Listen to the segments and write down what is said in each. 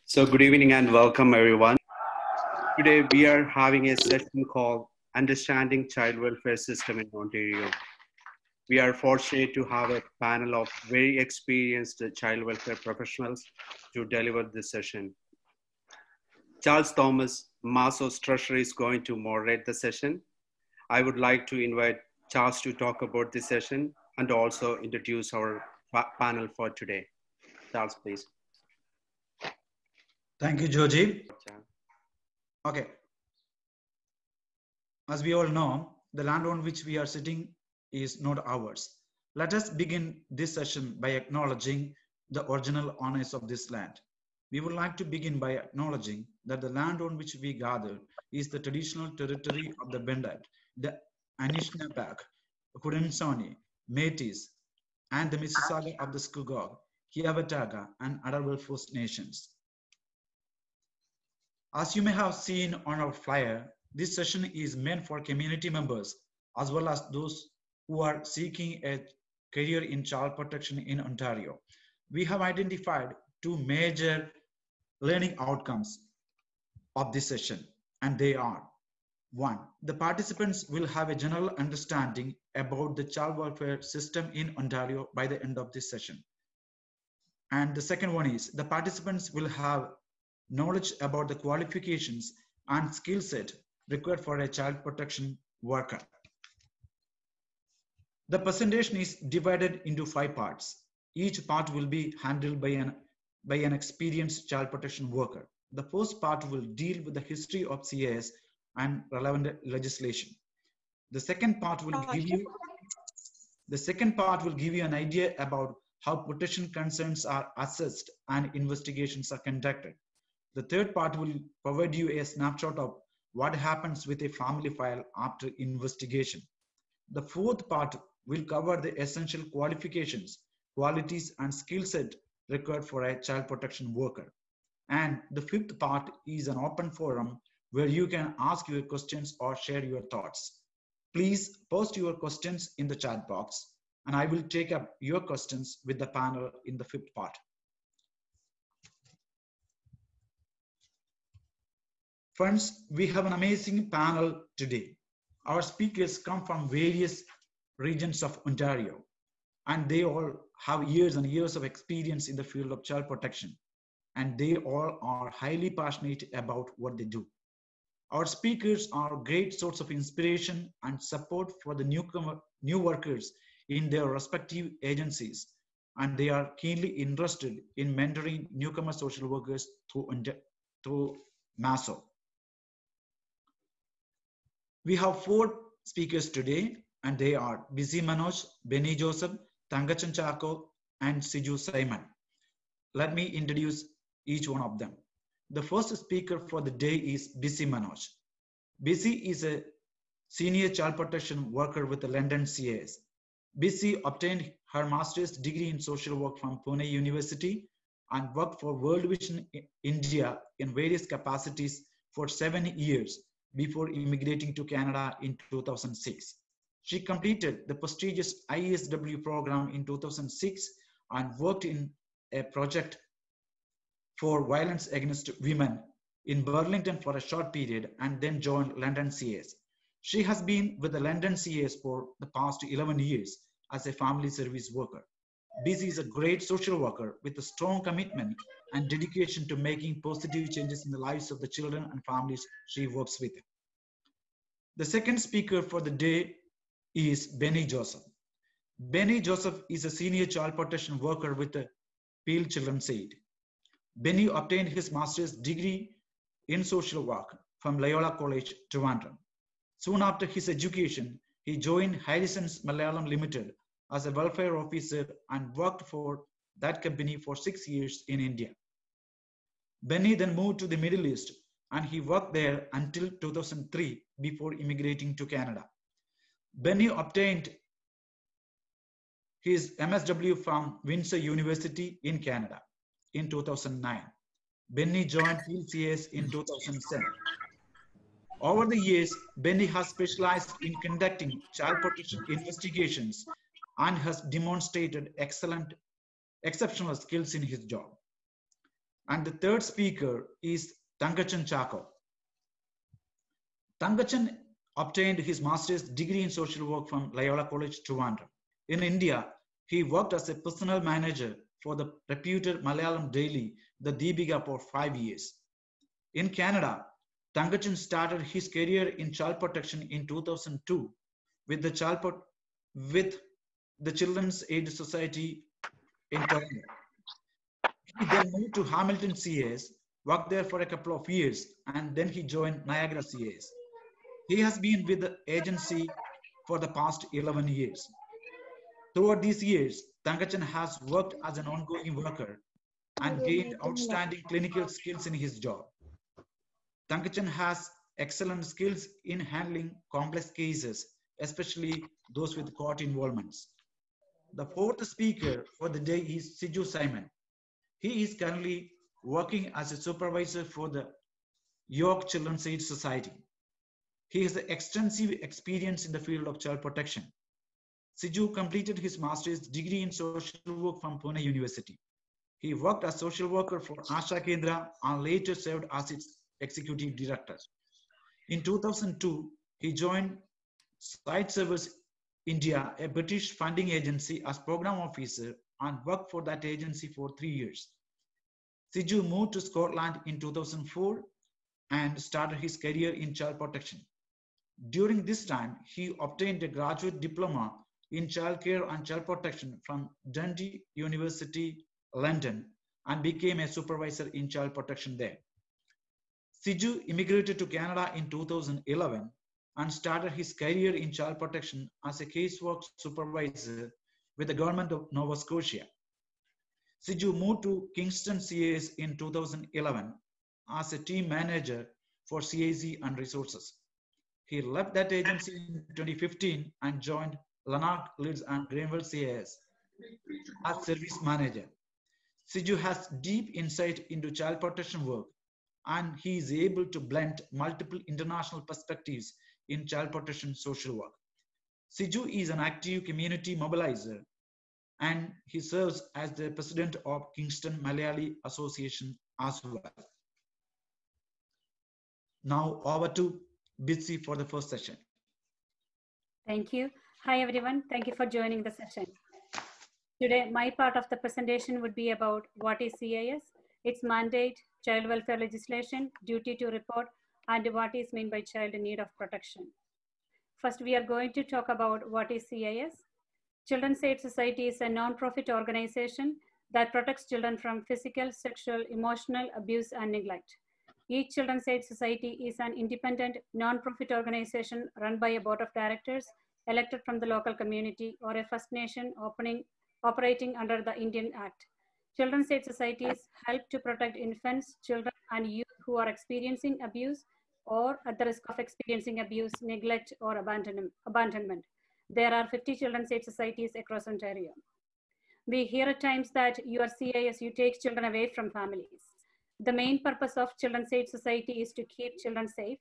So good evening and welcome everyone. Today we are having a session called Understanding Child Welfare System in Ontario. We are fortunate to have a panel of very experienced child welfare professionals to deliver this session. Charles Thomas, MASWO's treasurer, is going to moderate the session. I would like to invite Charles to talk about this session and also introduce our panel for today. Charles, please. Thank you, Joji. Okay. As we all know, the land on which we are sitting is not ours. Let us begin this session by acknowledging the original owners of this land. We would like to begin by acknowledging that the land on which we gather is the traditional territory of the Bendat, the Anishinaabeg, Haudenosaunee, Métis, and the Mississauga of the Scugog, Hiawatha, and other First Nations. As you may have seen on our flyer, this session is meant for community members as well as those who are seeking a career in child protection in Ontario. We have identified two major learning outcomes of this session, and they are: one, the participants will have a general understanding about the child welfare system in Ontario by the end of this session. And the second one is the participants will have knowledge about the qualifications and skill set required for a child protection worker. The presentation is divided into 5 parts. Each part will be handled by an experienced child protection worker. The first part will deal with the history of CAS and relevant legislation. The second part will give you an idea about how protection concerns are assessed and investigations are conducted. The third part will provide you a snapshot of what happens with a family file after investigation. The fourth part will cover the essential qualifications, qualities, and skill set required for a child protection worker. And the fifth part is an open forum where you can ask your questions or share your thoughts. Please post your questions in the chat box, and I will take up your questions with the panel in the fifth part. Friends, we have an amazing panel today. Our speakers come from various regions of Ontario, and they all have years and years of experience in the field of child protection, and they all are highly passionate about what they do. Our speakers are a great source of inspiration and support for the new workers in their respective agencies, and they are keenly interested in mentoring newcomer social workers through MASWO. We have 4 speakers today, and they are Busy Manoj, Benny Joseph, Tangachan Chako, and Siju Simon. Let me introduce each one of them. The first speaker for the day is Busy Manoj. Busy is a senior child protection worker with the London CAS. Busy obtained her master's degree in social work from Pune University and worked for World Vision India in various capacities for 7 years before immigrating to Canada in 2006. She completed the prestigious ISW program in 2006 and worked in a project for violence against women in Burlington for a short period and then joined London CAS. She has been with the London CAS for the past 11 years as a family service worker. Busy is a great social worker with a strong commitment and dedication to making positive changes in the lives of the children and families she works with. The second speaker for the day is Benny Joseph. Benny Joseph is a senior child protection worker with the Peel Children's Aid. Benny obtained his master's degree in social work from Loyola College, Trivandrum. Soon after his education, he joined Harrison's Malayalam Limited as a welfare officer and worked for that company for 6 years in India. Benny then moved to the Middle East, and he worked there until 2003 before immigrating to Canada. Benny obtained his MSW from Windsor University in Canada in 2009. Benny joined Peel CAS in 2007. Over the years, Benny has specialized in conducting child protection investigations and has demonstrated exceptional skills in his job. And the third speaker is Thangachan Chako. Thangachan obtained his master's degree in social work from Loyola College, Trivandrum. In India, he worked as a personal manager for the reputed Malayalam daily, The Deepika, for 5 years. In Canada, Thangachan started his career in child protection in 2002 with the Children's Aid Society in Toronto. He then moved to Hamilton CAS, worked there for a couple of years, and then he joined Niagara CAS. He has been with the agency for the past 11 years. Throughout these years, Thangachan has worked as an ongoing worker and gained outstanding clinical skills in his job. Thangachan has excellent skills in handling complex cases, especially those with court involvements. The fourth speaker for the day is Siju Simon. He is currently working as a supervisor for the York Children's Aid Society. He has extensive experience in the field of child protection. Siju completed his master's degree in social work from Pune University. He worked as social worker for Asha Kendra and later served as its executive director. In 2002, he joined Site Service India, a British funding agency, as program officer and worked for that agency for 3 years. Siju moved to Scotland in 2004 and started his career in child protection. During this time, he obtained a graduate diploma in childcare and child protection from Dundee University, London, and became a supervisor in child protection there. Siju immigrated to Canada in 2011 and started his career in child protection as a casework supervisor with the government of Nova Scotia. Siju moved to Kingston CAS in 2011 as a team manager for CAC and resources. He left that agency in 2015 and joined Lanark, Leeds and Greenville CAS as service manager. Siju has deep insight into child protection work, and he is able to blend multiple international perspectives in child protection social work. Siju is an active community mobilizer, and he serves as the president of Kingston Malayali Association as well. Now over to Bitsy for the first session. Thank you. Hi everyone, thank you for joining the session. Today, my part of the presentation would be about what is CAS, its mandate, child welfare legislation, duty to report, and what is meant by child in need of protection. First, we are going to talk about what is CAS. Children's Aid Society is a non-profit organization that protects children from physical, sexual, emotional abuse and neglect. Each Children's Aid Society is an independent, non-profit organization run by a board of directors elected from the local community or a First Nation operating under the Indian Act. Children's Aid Societies help to protect infants, children, and youth who are experiencing abuse or at the risk of experiencing abuse, neglect, or abandonment. There are 50 Children's Aid Societies across Ontario. We hear at times that your CAS, you take children away from families. The main purpose of Children's Aid Society is to keep children safe.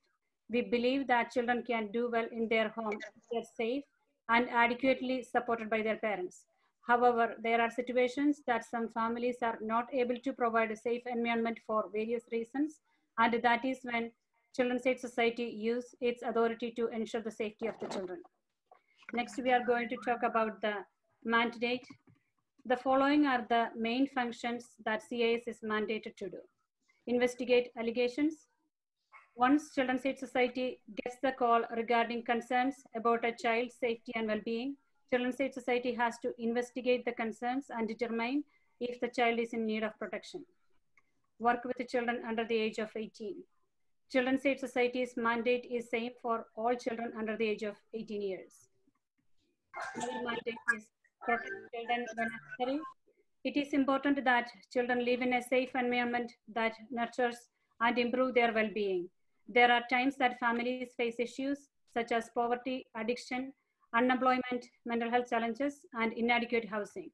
We believe that children can do well in their home if they are safe and adequately supported by their parents. However, there are situations that some families are not able to provide a safe environment for various reasons, and that is when Children's Aid Society uses its authority to ensure the safety of the children. Next, we are going to talk about the mandate. The following are the main functions that CAS is mandated to do. Investigate allegations. Once Children's Aid Society gets the call regarding concerns about a child's safety and well-being, Children's Aid Society has to investigate the concerns and determine if the child is in need of protection. Work with the children under the age of 18. Children's Aid Society's mandate is same for all children under the age of 18 years. Another mandate is protect children when necessary. It is important that children live in a safe environment that nurtures and improves their well-being. There are times that families face issues such as poverty, addiction, unemployment, mental health challenges, and inadequate housing.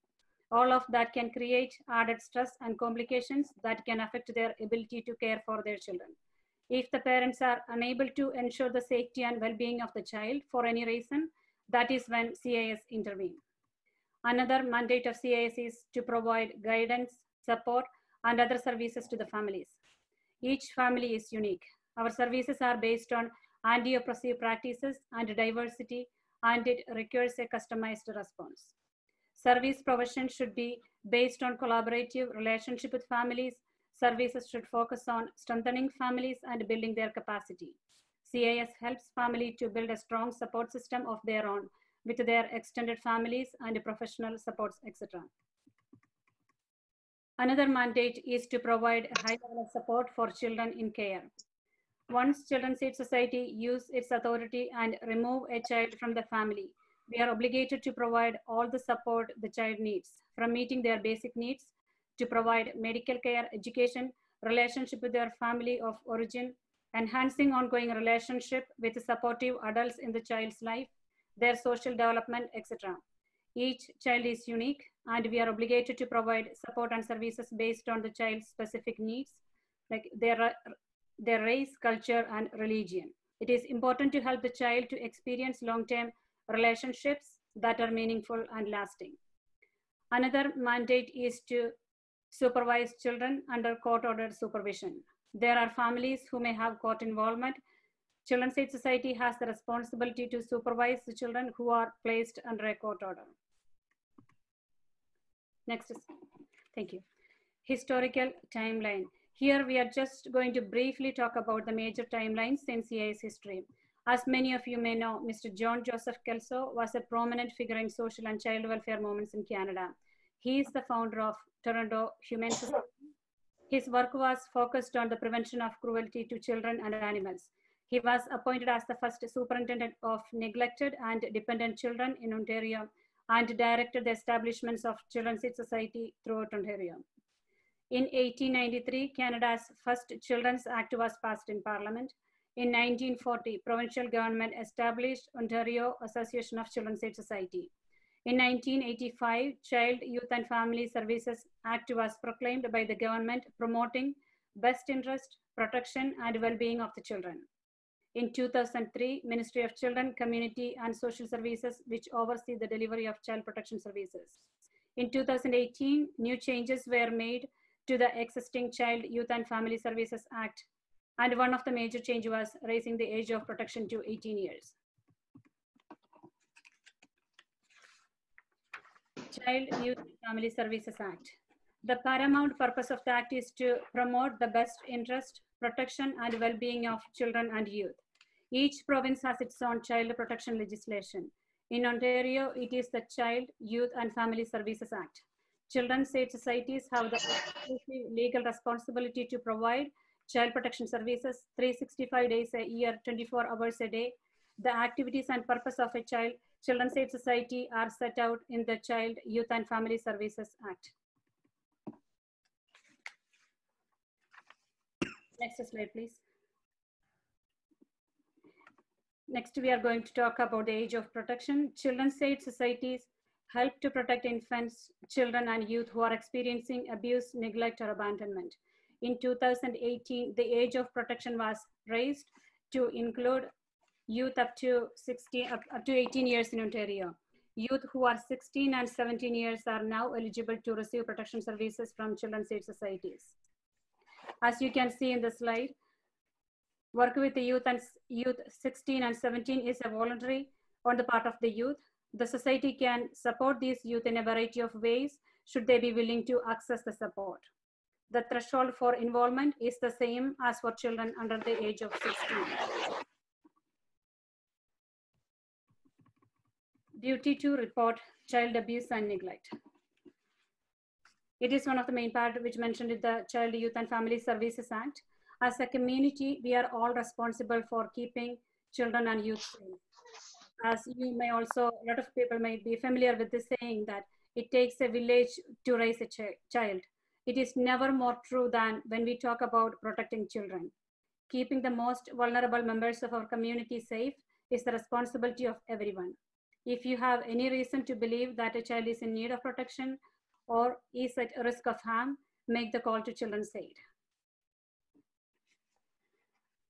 All of that can create added stress and complications that can affect their ability to care for their children. If the parents are unable to ensure the safety and well-being of the child for any reason, that is when CAS intervenes. Another mandate of CAS is to provide guidance, support, and other services to the families. Each family is unique. Our services are based on anti-oppressive practices and diversity, and it requires a customized response. Service provision should be based on collaborative relationship with families. Services should focus on strengthening families and building their capacity. CIS helps families to build a strong support system of their own with their extended families and professional supports, etc. Another mandate is to provide a high level of support for children in care. Once Children's Aid Society use its authority and remove a child from the family, we are obligated to provide all the support the child needs, from meeting their basic needs to provide medical care, education, relationship with their family of origin, enhancing ongoing relationship with supportive adults in the child's life, their social development, etc. Each child is unique, and we are obligated to provide support and services based on the child's specific needs, like their race, culture, and religion. It is important to help the child to experience long-term relationships that are meaningful and lasting. Another mandate is to supervise children under court-ordered supervision. There are families who may have court involvement. Children's Aid Society has the responsibility to supervise the children who are placed under a court order. Next is, thank you. Historical timeline. Here we are just going to briefly talk about the major timelines in CIS history. As many of you may know, Mr. John Joseph Kelso was a prominent figure in social and child welfare movements in Canada. He is the founder of Toronto Humane Society. His work was focused on the prevention of cruelty to children and animals. He was appointed as the first superintendent of neglected and dependent children in Ontario and directed the establishments of Children's Aid Society throughout Ontario. In 1893, Canada's first Children's Act was passed in Parliament. In 1940, provincial government established Ontario Association of Children's Aid Society. In 1985, Child, Youth and Family Services Act was proclaimed by the government, promoting best interest, protection, and well-being of the children. In 2003, Ministry of Children, Community and Social Services, which oversee the delivery of child protection services. In 2018, new changes were made to the existing Child, Youth and Family Services Act, and one of the major changes was raising the age of protection to 18 years. Child, Youth and Family Services Act. The paramount purpose of the Act is to promote the best interest, protection, and well-being of children and youth. Each province has its own child protection legislation. In Ontario, it is the Child, Youth and Family Services Act. Children's Aid Societies have the exclusive legal responsibility to provide child protection services 365 days a year, 24 hours a day. The activities and purpose of a Children's Aid Society are set out in the Child, Youth and Family Services Act. Next slide, please. Next, we are going to talk about the age of protection. Children's Aid Societies help to protect infants, children, and youth who are experiencing abuse, neglect, or abandonment. In 2018, the age of protection was raised to include youth up to 18 years in Ontario. Youth who are 16 and 17 years are now eligible to receive protection services from Children's Aid Societies. As you can see in the slide, work with the youth 16 and 17 is a voluntary on the part of the youth. The society can support these youth in a variety of ways should they be willing to access the support. The threshold for involvement is the same as for children under the age of 16. Duty to report child abuse and neglect. It is one of the main parts which mentioned in the Child, Youth and Family Services Act. As a community, we are all responsible for keeping children and youth safe. As you may also, a lot of people may be familiar with this saying that it takes a village to raise a child. It is never more true than when we talk about protecting children. Keeping the most vulnerable members of our community safe is the responsibility of everyone. If you have any reason to believe that a child is in need of protection or is at risk of harm, make the call to Children's Aid.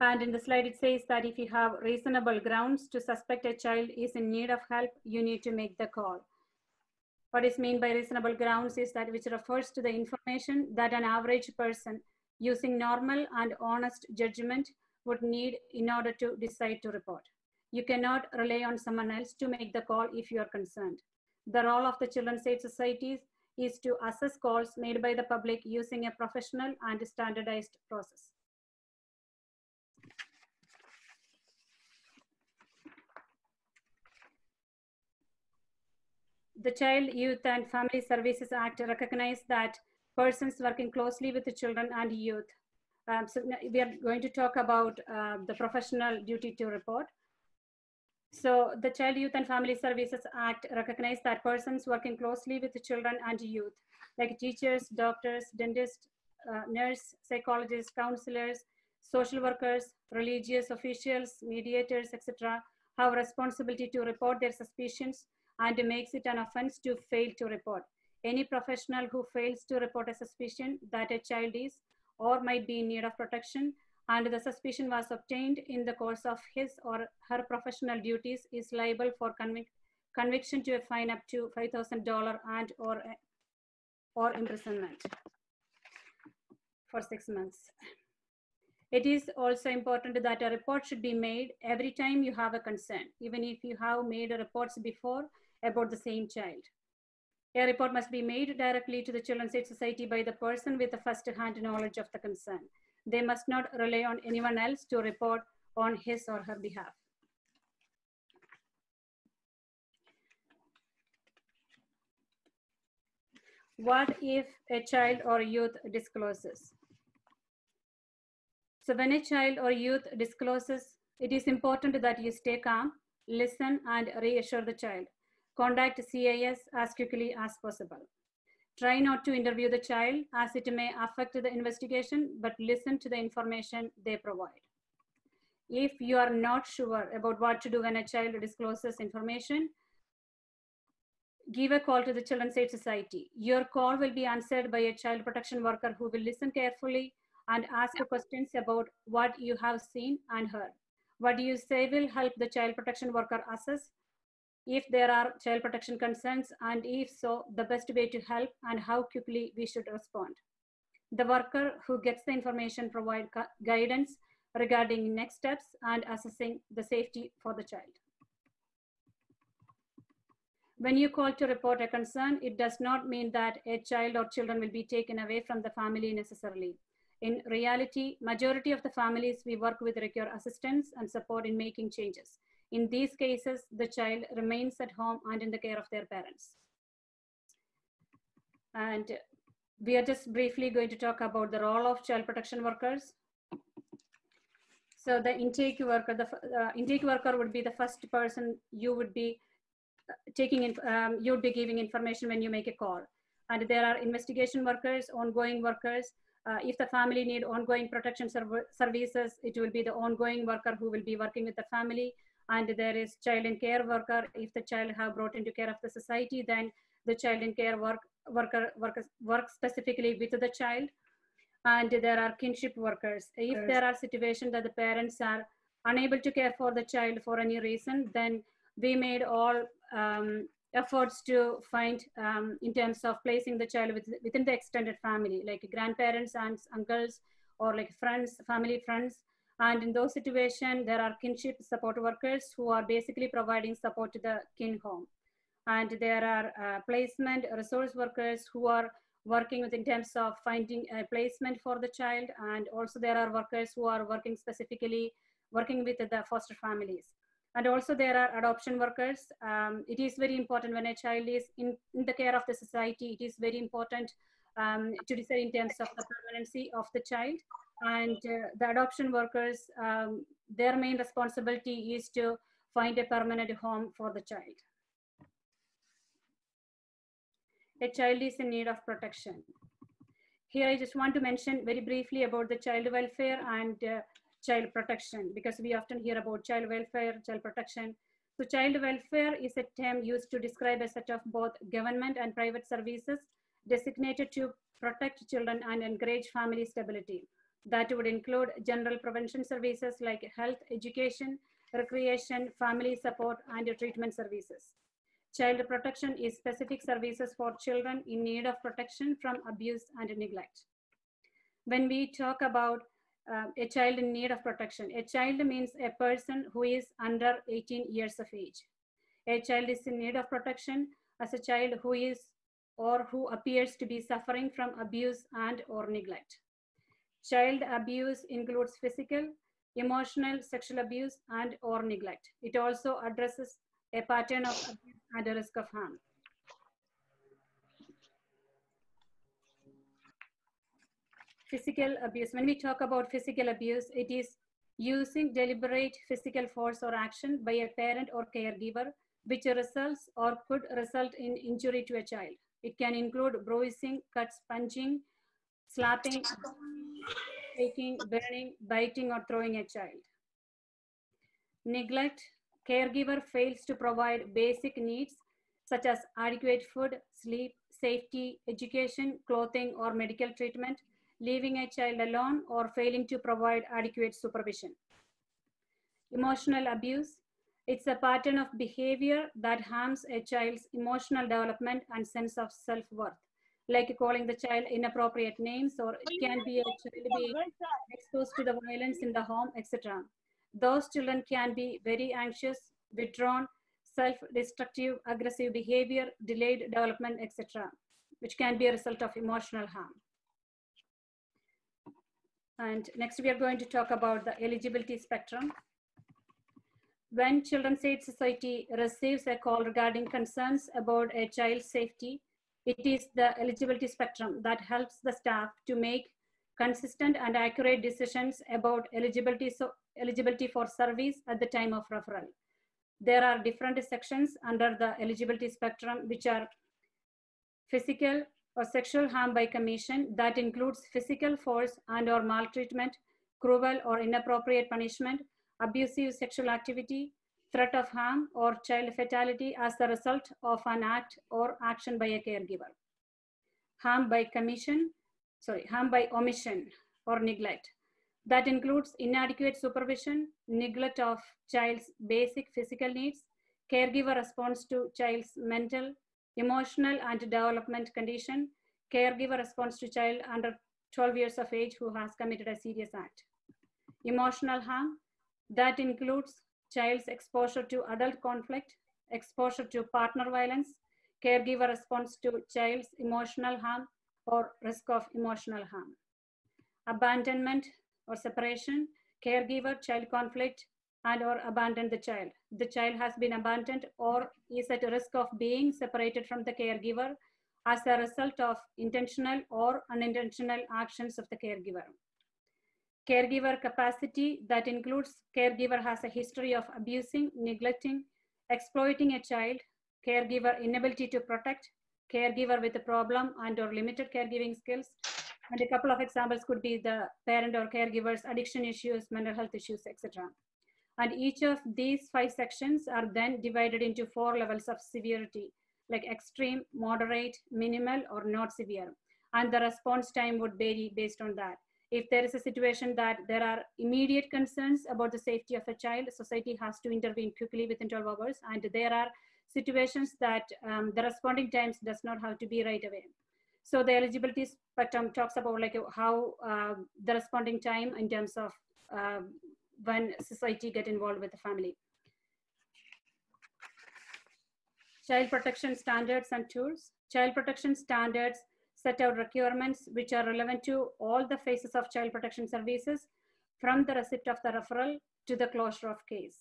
And in the slide, it says that if you have reasonable grounds to suspect a child is in need of help, you need to make the call. What is meant by reasonable grounds is that which refers to the information that an average person using normal and honest judgment would need in order to decide to report. You cannot rely on someone else to make the call if you are concerned. The role of the Children's Aid Societies is to assess calls made by the public using a professional and standardized process. The Child, Youth and Family Services Act recognizes that persons working closely with the children and youth. So we are going to talk about the professional duty to report. So the Child, Youth and Family Services Act recognizes that persons working closely with the children and youth, like teachers, doctors, dentists, nurse, psychologists, counselors, social workers, religious officials, mediators, etc., have responsibility to report their suspicions and makes it an offense to fail to report. Any professional who fails to report a suspicion that a child is or might be in need of protection and the suspicion was obtained in the course of his or her professional duties is liable for conviction to a fine up to $5,000 and or imprisonment for 6 months. It is also important that a report should be made every time you have a concern, even if you have made reports before about the same child. A report must be made directly to the Children's Aid Society by the person with the first-hand knowledge of the concern. They must not rely on anyone else to report on his or her behalf. What if a child or youth discloses? So when a child or youth discloses, it is important that you stay calm, listen, and reassure the child. Contact CIS as quickly as possible. Try not to interview the child as it may affect the investigation, but listen to the information they provide. If you are not sure about what to do when a child discloses information, give a call to the Children's Aid Society. Your call will be answered by a child protection worker who will listen carefully and ask questions about what you have seen and heard. What you say will help the child protection worker assess if there are child protection concerns, and if so, the best way to help and how quickly we should respond. The worker who gets the information provides guidance regarding next steps and assessing the safety for the child. When you call to report a concern, it does not mean that a child or children will be taken away from the family necessarily. In reality, majority of the families we work with require assistance and support in making changes. In these cases, the child remains at home and in the care of their parents. And we are just briefly going to talk about the role of child protection workers. So the intake worker would be the first person you would be you'd be giving information when you make a call. And there are investigation workers, ongoing workers. If the family need ongoing protection services, it will be the ongoing worker who will be working with the family. And there is child and care worker. If the child have brought into care of the society, then the child and care worker works specifically with the child. And there are kinship workers. If there are situations that the parents are unable to care for the child for any reason, then we made all efforts to find in terms of placing the child within the extended family, like grandparents, aunts, uncles, or like friends, family friends. And in those situations, there are kinship support workers who are basically providing support to the kin home. And there are placement resource workers who are working in terms of finding a placement for the child. And also there are workers who are working specifically working with the foster families. And also there are adoption workers. It is very important when a child is in the care of the society, it is very important to decide in terms of the permanency of the child. And the adoption workers, their main responsibility is to find a permanent home for the child. A child is in need of protection. Here I just want to mention very briefly about the child welfare and child protection, because we often hear about child welfare, child protection. So child welfare is a term used to describe a set of both government and private services designated to protect children and encourage family stability. That would include general prevention services like health, education, recreation, family support, and treatment services. Child protection is specific services for children in need of protection from abuse and neglect. When we talk about a child in need of protection, a child means a person who is under 18 years of age. A child is in need of protection as a child who is or who appears to be suffering from abuse and or neglect. Child abuse includes physical, emotional, sexual abuse and or neglect. It also addresses a pattern of abuse and a risk of harm. Physical abuse. When we talk about physical abuse, it is using deliberate physical force or action by a parent or caregiver, which results or could result in injury to a child. It can include bruising, cuts, punching, slapping, shaking, burning, biting, or throwing a child. Neglect. Caregiver fails to provide basic needs such as adequate food, sleep, safety, education, clothing, or medical treatment, leaving a child alone or failing to provide adequate supervision. Emotional abuse. It's a pattern of behavior that harms a child's emotional development and sense of self-worth, like calling the child inappropriate names, or it can be a child being exposed to the violence in the home, etc. Those children can be very anxious, withdrawn, self-destructive, aggressive behavior, delayed development, etc., which can be a result of emotional harm. And next we are going to talk about the eligibility spectrum. When Children's Aid Society receives a call regarding concerns about a child's safety, it is the eligibility spectrum that helps the staff to make consistent and accurate decisions about eligibility for service at the time of referral. There are different sections under the eligibility spectrum, which are physical or sexual harm by commission, that includes physical force and or maltreatment, cruel or inappropriate punishment, abusive sexual activity, threat of harm, or child fatality as a result of an act or action by a caregiver. Harm by omission or neglect. That includes inadequate supervision, neglect of child's basic physical needs, caregiver response to child's mental, emotional and development condition, caregiver response to child under 12 years of age who has committed a serious act. Emotional harm, that includes child's exposure to adult conflict, exposure to partner violence, caregiver response to child's emotional harm or risk of emotional harm. Abandonment or separation, caregiver, child conflict, and or abandon the child. The child has been abandoned or is at risk of being separated from the caregiver as a result of intentional or unintentional actions of the caregiver. Caregiver capacity, that includes caregiver has a history of abusing, neglecting, exploiting a child, caregiver inability to protect, caregiver with a problem and or limited caregiving skills. And a couple of examples could be the parent or caregiver's addiction issues, mental health issues, etc. And each of these 5 sections are then divided into 4 levels of severity, like extreme, moderate, minimal, or not severe. And the response time would vary based on that. If there is a situation that there are immediate concerns about the safety of a child, society has to intervene quickly within 12 hours. And there are situations that the responding times does not have to be right away. So the eligibility spectrum talks about like how the responding time in terms of when society get involved with the family. Child protection standards and tools. Child protection standards set out requirements which are relevant to all the phases of child protection services, from the receipt of the referral to the closure of case.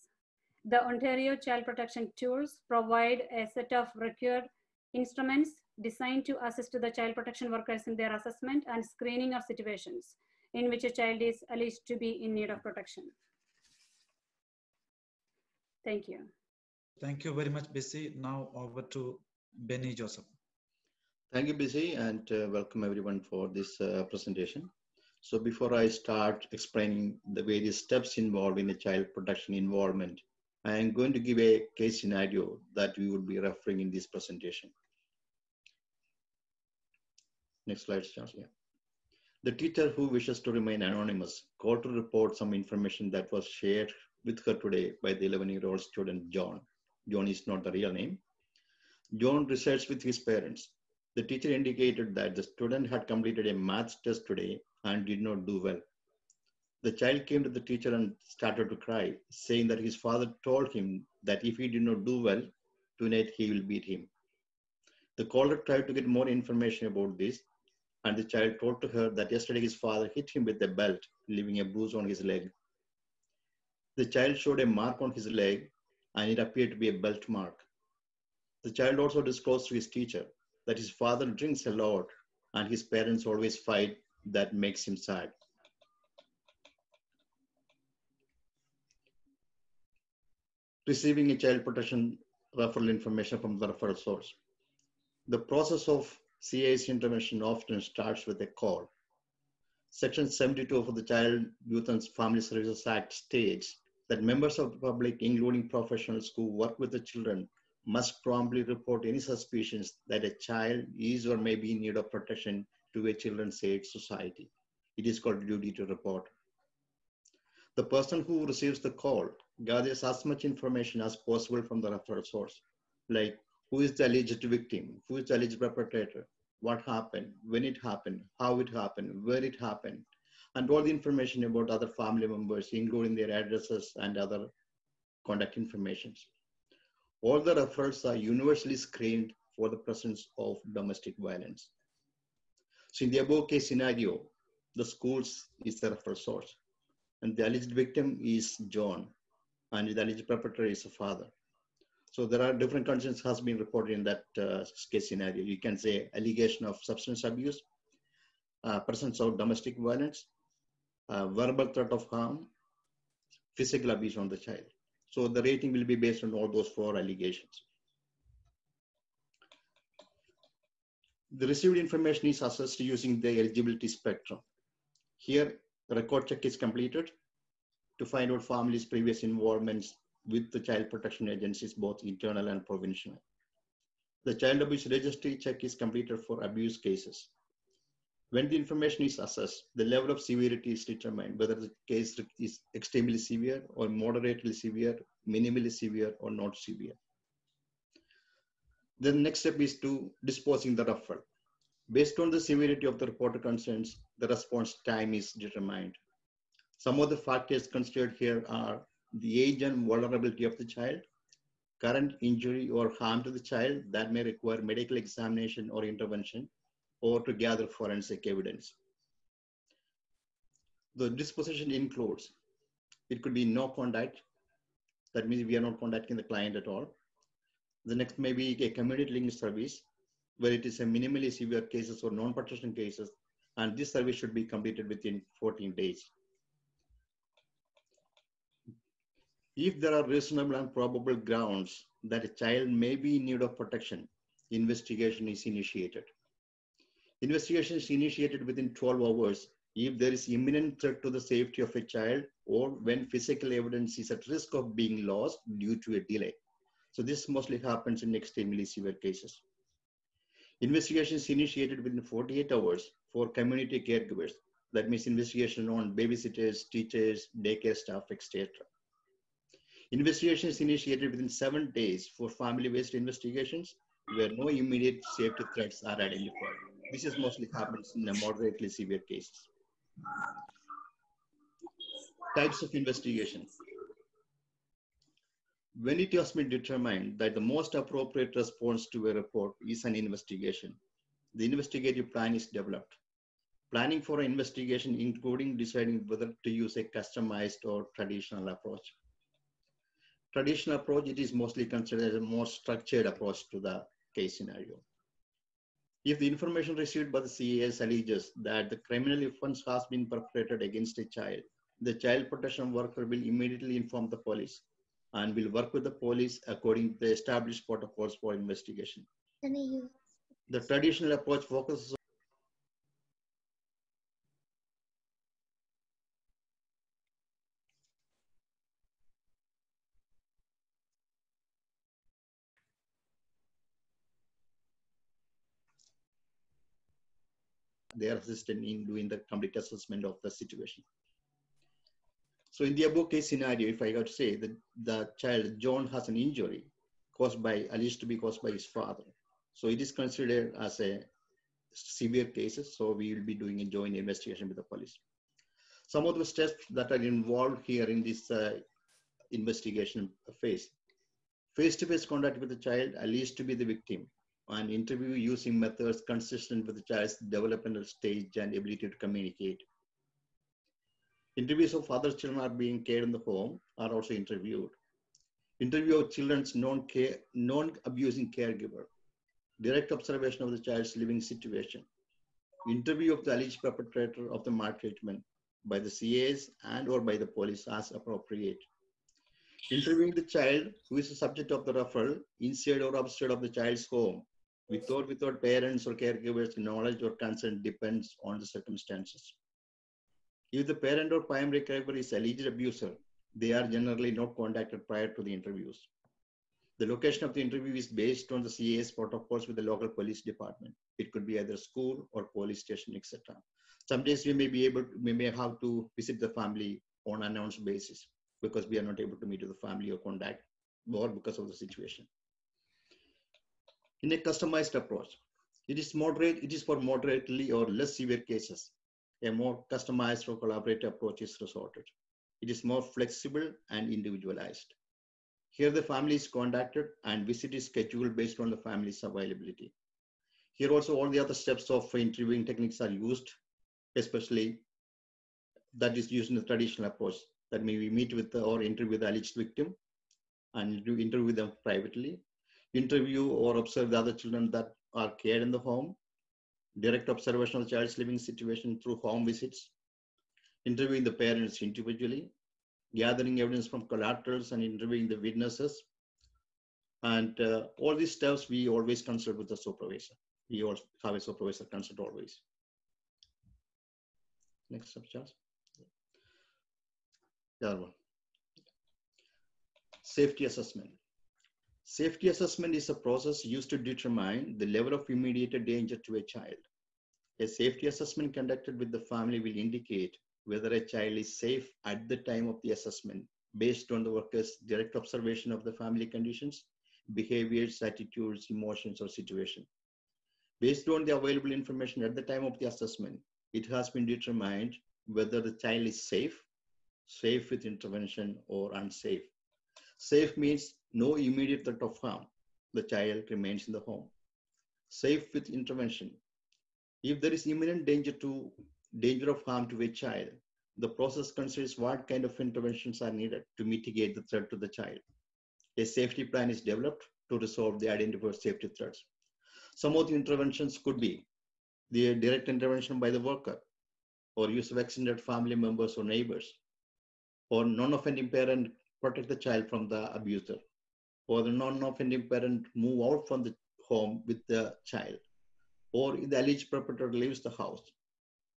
The Ontario Child Protection Tools provide a set of required instruments designed to assist the child protection workers in their assessment and screening of situations in which a child is alleged to be in need of protection. Thank you. Thank you very much, Bessie. Now over to Benny Joseph. Thank you, Bessie, and welcome everyone for this presentation. So before I start explaining the various steps involved in a child protection involvement, I am going to give a case scenario that we will be referring in this presentation. Next slide, Charles. Yeah. The teacher who wishes to remain anonymous called to report some information that was shared with her today by the 11-year-old student, John. John is not the real name. John researched with his parents. The teacher indicated that the student had completed a maths test today and did not do well. The child came to the teacher and started to cry, saying that his father told him that if he did not do well, tonight he will beat him. The caller tried to get more information about this, and the child told to her that yesterday his father hit him with a belt, leaving a bruise on his leg. The child showed a mark on his leg, and it appeared to be a belt mark. The child also disclosed to his teacher that his father drinks a lot, and his parents always fight. That makes him sad. Receiving a child protection referral information from the referral source. The process of CAS intervention often starts with a call. Section 72 of the Child, Youth and Family Services Act states that members of the public, including professionals who work with the children, must promptly report any suspicions that a child is or may be in need of protection to a children's aid society. It is called duty to report. The person who receives the call gathers as much information as possible from the referral source, like who is the alleged victim, who is the alleged perpetrator, what happened, when it happened, how it happened, where it happened, and all the information about other family members, including their addresses and other contact information. All the referrals are universally screened for the presence of domestic violence. So in the above case scenario, the schools is the referral source, and the alleged victim is John, and the alleged perpetrator is the father. So there are different conditions has been reported in that case scenario. You can say allegation of substance abuse, presence of domestic violence, verbal threat of harm, physical abuse on the child. So the rating will be based on all those 4 allegations. The received information is assessed using the eligibility spectrum. Here, the record check is completed to find out families' previous involvements with the child protection agencies, both internal and provincial. The child abuse registry check is completed for abuse cases. When the information is assessed, the level of severity is determined, whether the case is extremely severe or moderately severe, minimally severe, or not severe. The next step is to disposing the referral. Based on the severity of the reported concerns, the response time is determined. Some of the factors considered here are the age and vulnerability of the child, current injury or harm to the child that may require medical examination or intervention, or to gather forensic evidence. The disposition includes, it could be no contact. That means we are not contacting the client at all. The next may be a community linked service, where it is a minimally severe cases or non-partition cases, and this service should be completed within 14 days. If there are reasonable and probable grounds that a child may be in need of protection, investigation is initiated. Investigation is initiated within 12 hours if there is imminent threat to the safety of a child or when physical evidence is at risk of being lost due to a delay. So this mostly happens in extremely severe cases. Investigation is initiated within 48 hours for community caregivers. That means investigation on babysitters, teachers, daycare staff, etc. Investigation is initiated within 7 days for family-based investigations where no immediate safety threats are identified. This is mostly happens in the moderately severe cases. Types of investigation. When it has been determined that the most appropriate response to a report is an investigation, the investigative plan is developed. Planning for an investigation including deciding whether to use a customized or traditional approach. Traditional approach, it is mostly considered as a more structured approach to the case scenario. If the information received by the CAS alleges that the criminal offense has been perpetrated against a child, the child protection worker will immediately inform the police and will work with the police according to the established protocols for investigation. The traditional approach focuses their assistant in doing the complete assessment of the situation. So in the above case scenario, if I got to say that the child, John, has an injury alleged to be caused by his father. So it is considered as a severe cases. So we will be doing a joint investigation with the police. Some of the steps that are involved here in this investigation phase. Face-to-face contact with the child alleged to be the victim, and interview using methods consistent with the child's developmental stage and ability to communicate. Interviews of other children are being cared in the home are also interviewed. Interview of children's non-abusing caregiver. Direct observation of the child's living situation. Interview of the alleged perpetrator of the maltreatment by the CAs and or by the police as appropriate. Interviewing the child who is the subject of the referral inside or outside of the child's home with or without parents or caregivers' knowledge or consent depends on the circumstances. If the parent or primary caregiver is alleged abuser, they are generally not contacted prior to the interviews. The location of the interview is based on the CA's protocols with the local police department. It could be either school or police station, etc. Sometimes we may have to visit the family on an announced basis because we are not able to meet with the family or contact, or because of the situation. In a customized approach, it is for moderately or less severe cases. A more customized or collaborative approach is resorted. It is more flexible and individualized. Here the family is contacted and visit is scheduled based on the family's availability. Here also all the other steps of interviewing techniques are used, especially that is used in the traditional approach. That may we meet with or interview the alleged victim and do interview them privately, interview or observe the other children that are cared in the home, direct observation of the child's living situation through home visits, interviewing the parents individually, gathering evidence from collaterals and interviewing the witnesses. And all these steps we always consult with the supervisor. We also have a supervisor consult always. Next step, Charles. The other one. Safety assessment. Safety assessment is a process used to determine the level of immediate danger to a child. A safety assessment conducted with the family will indicate whether a child is safe at the time of the assessment based on the worker's direct observation of the family conditions, behaviors, attitudes, emotions, or situation. Based on the available information at the time of the assessment, it has been determined whether the child is safe with intervention, or unsafe. Safe means no immediate threat of harm. The child remains in the home. Safe with intervention. If there is imminent danger of harm to a child, the process considers what kind of interventions are needed to mitigate the threat to the child. A safety plan is developed to resolve the identified safety threats. Some of the interventions could be the direct intervention by the worker, or use of extended family members or neighbors, or non-offending parent protect the child from the abuser, or the non-offending parent move out from the home with the child, or if the alleged perpetrator leaves the house,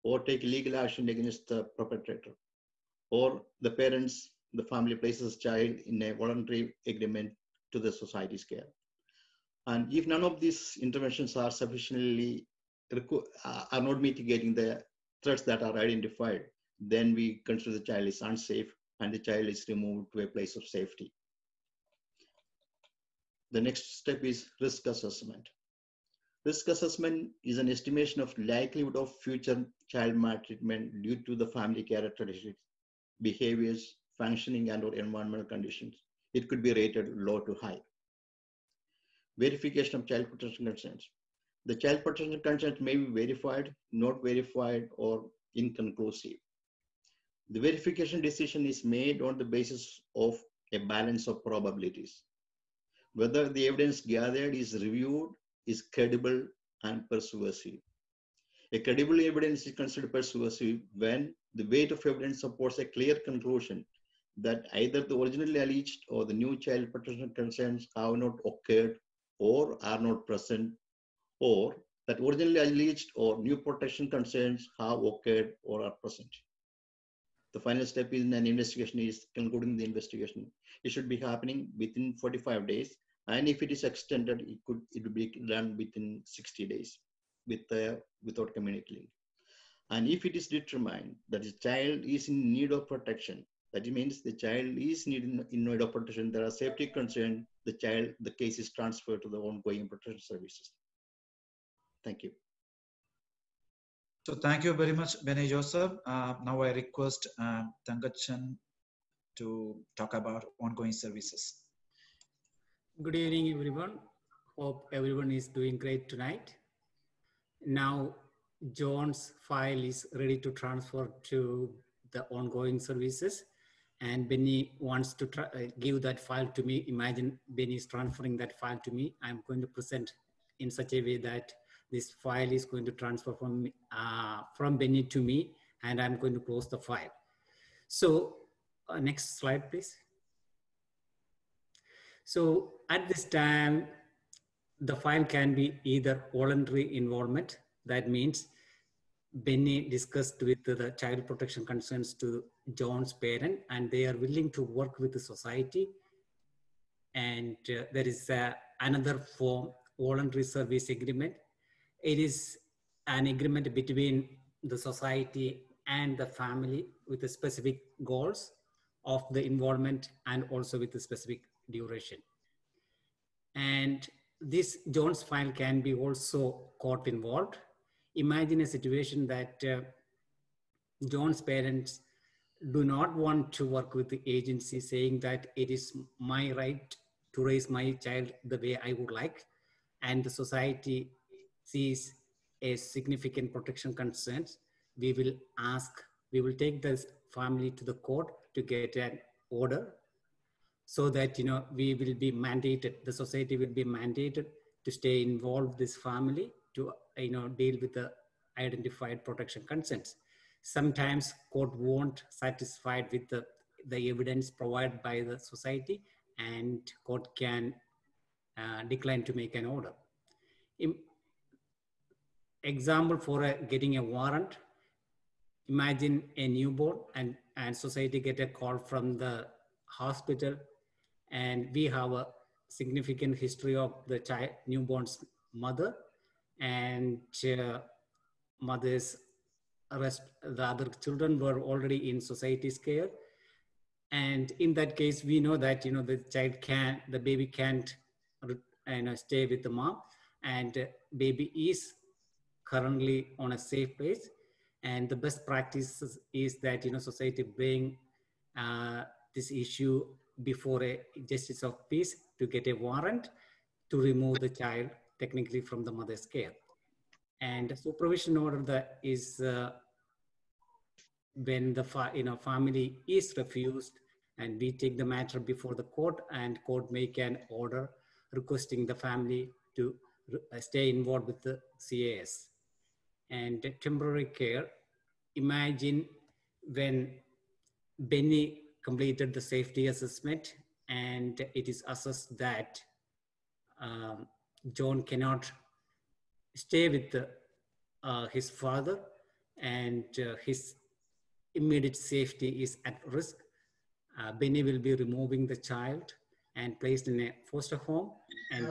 or take legal action against the perpetrator, or the family places child in a voluntary agreement to the society's care. And if none of these interventions are sufficiently, are not mitigating the threats that are identified, then we consider the child is unsafe and the child is removed to a place of safety. The next step is risk assessment. Risk assessment is an estimation of likelihood of future child maltreatment due to the family characteristics, behaviors, functioning, and or environmental conditions. It could be rated low to high. Verification of child protection concerns. The child protection concerns may be verified, not verified, or inconclusive. The verification decision is made on the basis of a balance of probabilities. Whether the evidence gathered is reviewed, is credible and persuasive. A credible evidence is considered persuasive when the weight of evidence supports a clear conclusion that either the originally alleged or the new child protection concerns have not occurred or are not present, or that originally alleged or new protection concerns have occurred or are present. The final step in an investigation is concluding the investigation. It should be happening within 45 days. And if it is extended, it will be done within 60 days without community link. And if it is determined that the child is in need of protection, that means the child is in need of protection, there are safety concerns, the case is transferred to the ongoing protection services. Thank you. So thank you very much, Benny Joseph. Now I request Thangachan to talk about ongoing services. Good evening, everyone. Hope everyone is doing great tonight. Now, John's file is ready to transfer to the ongoing services, and Benny wants to give that file to me. Imagine Benny is transferring that file to me. I'm going to present in such a way that this file is going to transfer from Benny to me, and I'm going to close the file. So next slide, please. So at this time, the file can be either voluntary involvement. That means Benny discussed with the child protection concerns to John's parent, and they are willing to work with the society. And there is another form, voluntary service agreement. It is an agreement between the society and the family with the specific goals of the involvement and also with the specific duration. And this John's file can be also court involved. Imagine a situation that John's parents do not want to work with the agency, saying that it is my right to raise my child the way I would like, and the society sees a significant protection concerns. We will take this family to the court to get an order, so that we will be mandated, the society will be mandated to stay involved this family to deal with the identified protection concerns. Sometimes court won't satisfied with the evidence provided by the society, and court can decline to make an order. Example for getting a warrant: imagine a newborn and society get a call from the hospital, and we have a significant history of the newborn's mother, and mother's rest, the other children were already in society's care. And in that case, we know that the baby can't stay with the mom, and baby is currently on a safe place. And the best practice is that society bring this issue before a justice of peace to get a warrant to remove the child technically from the mother's care. And the supervision order that is when the family is refused, and we take the matter before the court, and court make an order requesting the family to stay involved with the CAS. And temporary care: imagine when Benny completed the safety assessment, and it is assessed that John cannot stay with his father, and his immediate safety is at risk. Benny will be removing the child and placed in a foster home, and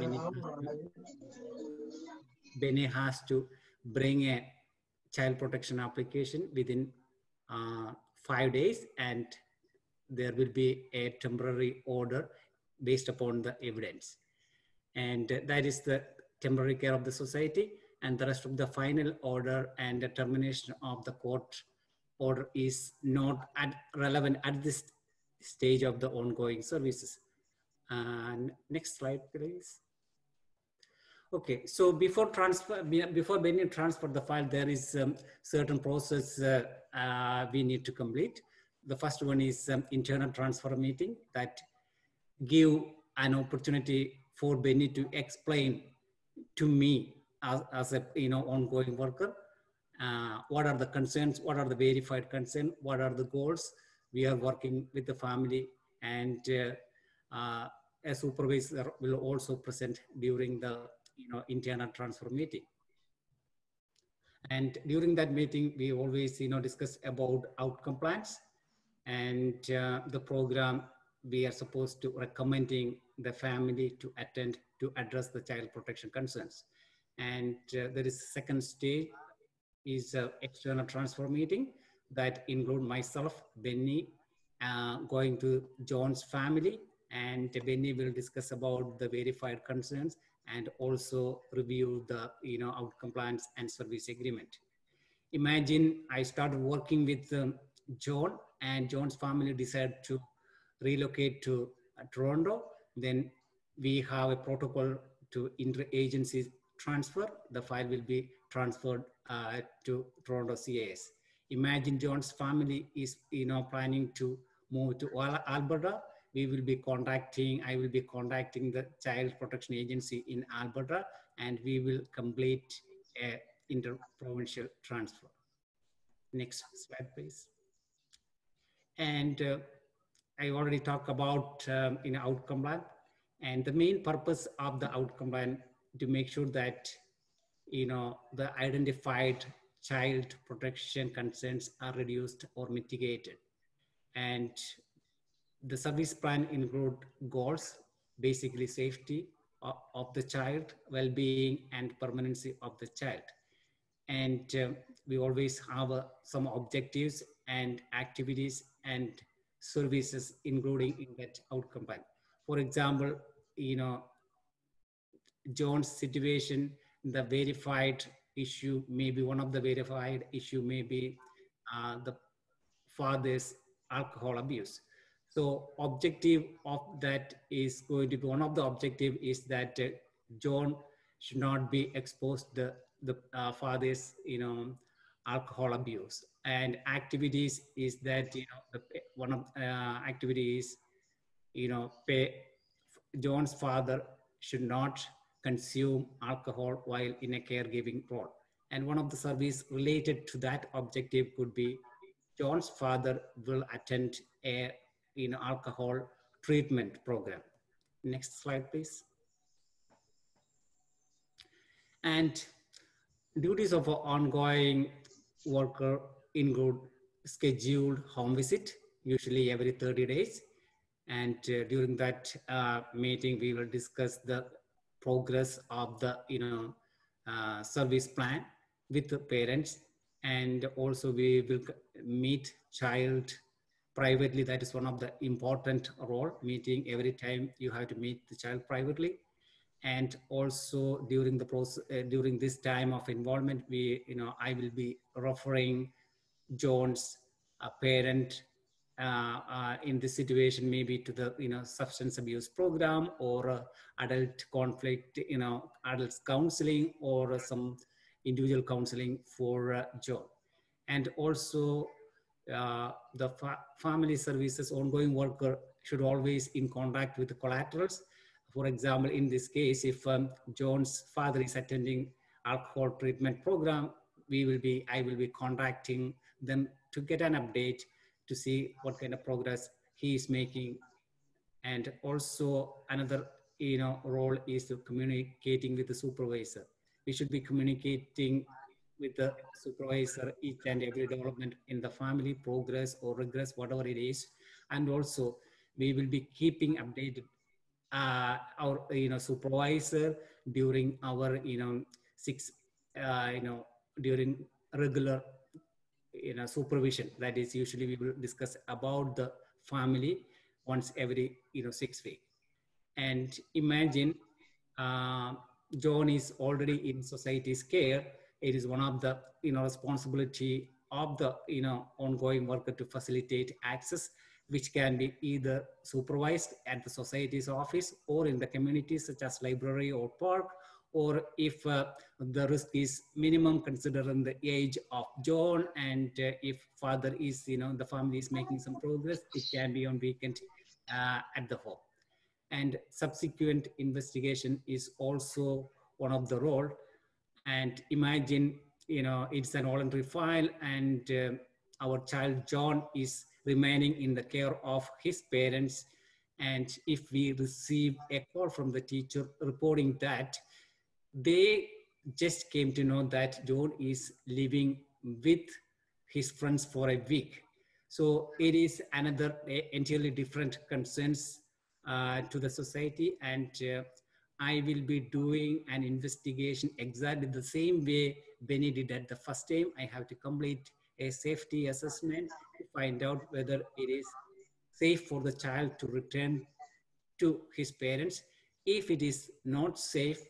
Benny has to bring a child protection application within 5 days, and there will be a temporary order based upon the evidence. And that is the temporary care of the society, and the rest of the final order and determination of the court order is not relevant at this stage of the ongoing services. And next slide, please. Okay, so before Benny transfer the file, there is certain process we need to complete. The first one is internal transfer meeting that give an opportunity for Benny to explain to me as a ongoing worker what are the concerns, what are the verified concerns, what are the goals we are working with the family, and a supervisor will also present during the internal transfer meeting. And during that meeting, we always discuss about outcome plans and the program we are supposed to recommending the family to attend to address the child protection concerns. And there is a second stage is external transfer meeting that include myself, Benny, going to John's family and Benny will discuss about the verified concerns and also review the outcome plans and service agreement. Imagine I started working with John, and John's family decided to relocate to Toronto. Then we have a protocol to inter-agency transfer. The file will be transferred to Toronto CAS. Imagine John's family is planning to move to Alberta. I will be contacting the Child Protection Agency in Alberta, and we will complete a inter-provincial transfer. Next slide, please. And I already talked about outcome plan, and the main purpose of the outcome plan to make sure that the identified child protection concerns are reduced or mitigated. And the service plan include goals, basically safety of the child, well-being, and permanency of the child. And we always have some objectives and activities and services including in that outcome plan. For example, John's situation, the verified issue, maybe one of the verified issue may be the father's alcohol abuse. So objective of that is going to be, one of the objective is that John should not be exposed to the father's, alcohol abuse. And activities is that, one of activities, John's father should not consume alcohol while in a caregiving role. And one of the service related to that objective could be John's father will attend a alcohol treatment program. Next slide, please. And duties of an ongoing worker include scheduled home visit, usually every 30 days. And during that meeting, we will discuss the progress of the service plan with the parents, and also we will meet child privately. That is one of the important role, meeting every time you have to meet the child privately. And also during the process, during this time of involvement, I will be referring John's parent in this situation, maybe to the substance abuse program or adult conflict, adults counseling, or some individual counseling for John. And also the family services ongoing worker should always in contact with the collaterals. For example, in this case, if John's father is attending alcohol treatment program, I will be contacting them to get an update to see what kind of progress he is making. And also another role is to communicating with the supervisor. We should be communicating with the supervisor each and every development in the family, progress or regress, whatever it is. And also we will be keeping updated our supervisor during our during regular supervision. That is, usually we will discuss about the family once every 6 weeks. And imagine John is already in society's care. It is one of the responsibility of the ongoing worker to facilitate access, which can be either supervised at the society's office or in the communities such as library or park, or if the risk is minimum considering the age of John, and if father is, the family is making some progress, it can be on weekend at the home. And subsequent investigation is also one of the role. And imagine, it's an voluntary file, and our child John is remaining in the care of his parents. And if we receive a call from the teacher reporting that they just came to know that John is living with his friends for a week. So it is another entirely different concerns to the society. And I will be doing an investigation exactly the same way Benny did at the first time. I have to complete a safety assessment to find out whether it is safe for the child to return to his parents. If it is not safe,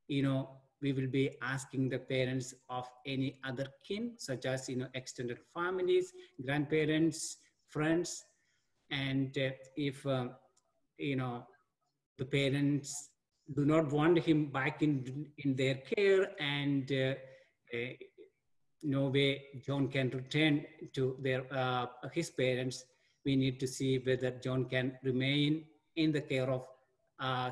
we will be asking the parents of any other kin, such as, extended families, grandparents, friends. And if, the parents do not want him back in their care, and no way John can return to his parents, we need to see whether John can remain in the care of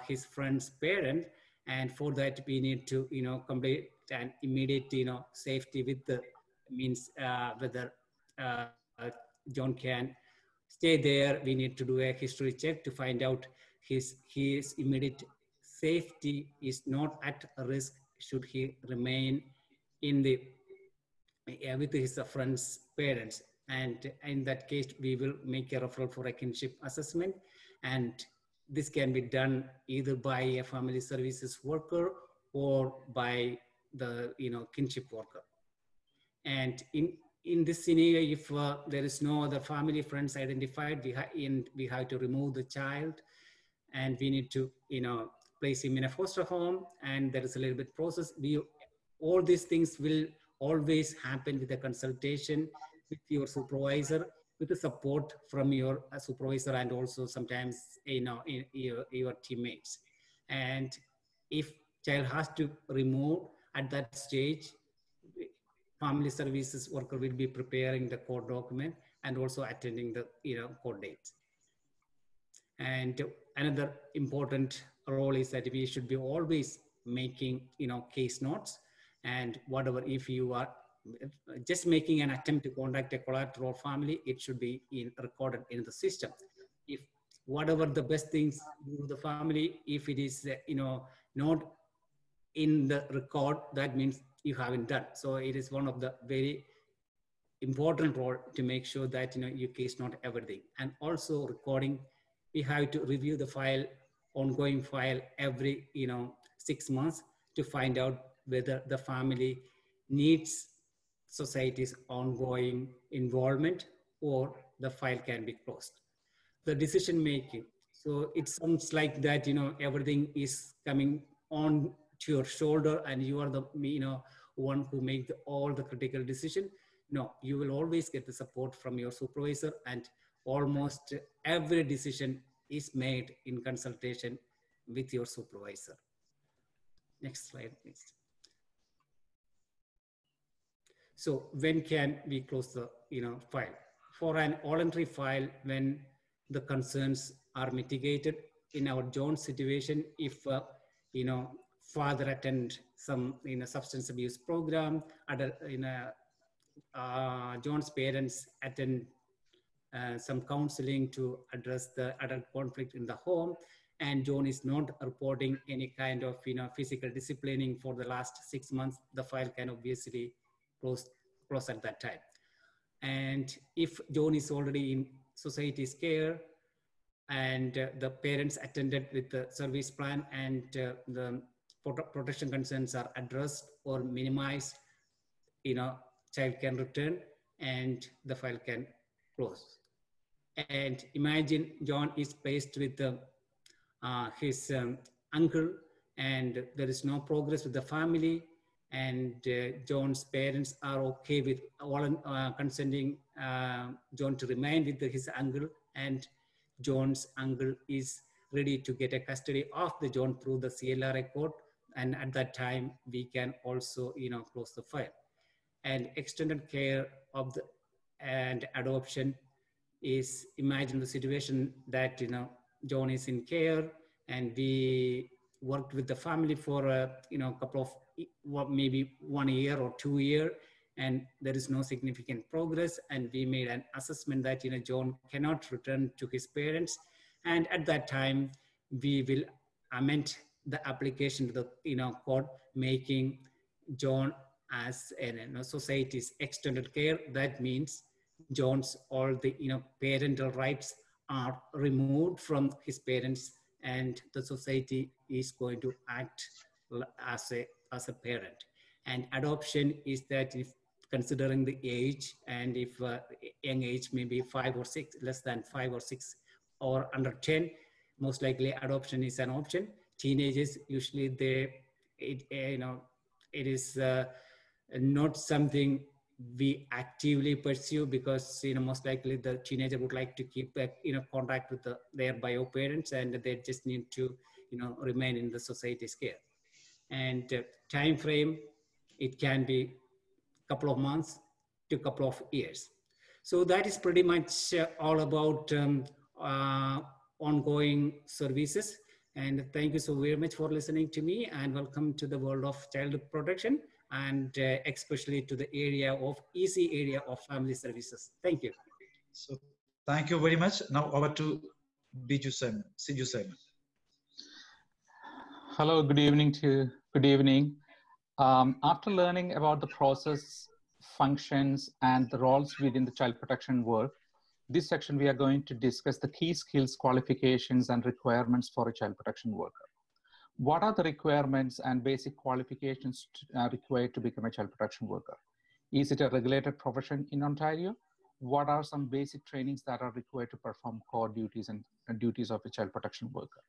his friend's parent. And for that, we need to, complete an immediate, safety with the means whether John can stay there. We need to do a history check to find out his immediate safety is not at risk should he remain in the with his friend's parents. And in that case, we will make a referral for a kinship assessment. And this can be done either by a family services worker or by the kinship worker. And in this scenario, if there is no other family friends identified, we have to remove the child, and we need to place him in a foster home, and there is a little bit process. All these things will always happen with a consultation with your supervisor, with the support from your supervisor, and also sometimes your teammates. And if child has to remove at that stage, family services worker will be preparing the court document and also attending the court dates. And another important role is that we should be always making case notes, and whatever, if you are just making an attempt to contact a collateral family, it should be recorded in the system. If whatever the best things do the family, if it is not in the record, that means you haven't done. So it is one of the very important role to make sure that you case note everything. And also recording, we have to review the file, ongoing file, every 6 months to find out whether the family needs society's ongoing involvement or the file can be closed. The decision making, so it sounds like that everything is coming on to your shoulder and you are the one who makes all the critical decision. No, you will always get the support from your supervisor, and almost every decision is made in consultation with your supervisor. Next slide, please. So when can we close the file? For an voluntary file, when the concerns are mitigated, in our John's situation, if father attend some substance abuse program, John's parents attend some counseling to address the adult conflict in the home, and John is not reporting any kind of physical disciplining for the last 6 months, the file can obviously close at that time. And if John is already in society's care and the parents attended with the service plan and the protection concerns are addressed or minimized, child can return and the file can close. And imagine John is placed with his uncle, and there is no progress with the family, and John's parents are okay with consenting John to remain with his uncle, and John's uncle is ready to get a custody of the John through the CLRA court, and at that time we can also close the file. And extended care of and adoption is, imagine the situation that John is in care and we worked with the family for a couple of maybe 1 year or 2 years, and there is no significant progress, and we made an assessment that John cannot return to his parents, and at that time we will amend the application to the court, making John as society's extended care. That means John's all the parental rights are removed from his parents, and the society is going to act as a parent. And adoption is that, if considering the age, and if young age maybe 5 or 6, less than 5 or 6 or under 10, most likely adoption is an option. Teenagers, usually it is not something we actively pursue, because most likely the teenager would like to keep contact with their bio parents, and they just need to remain in the society's care. And time frame, it can be couple of months to couple of years. So that is pretty much all about ongoing services. And thank you so very much for listening to me, and welcome to the world of child protection, and especially to the easy area of family services. Thank you. So thank you very much. Now over to Siju Simon. Hello, good evening. After learning about the process, functions, and the roles within the child protection work, this section we are going to discuss the key skills, qualifications, and requirements for a child protection worker. What are the requirements and basic qualifications required to become a child protection worker? Is it a regulated profession in Ontario? What are some basic trainings that are required to perform core duties and duties of a child protection worker?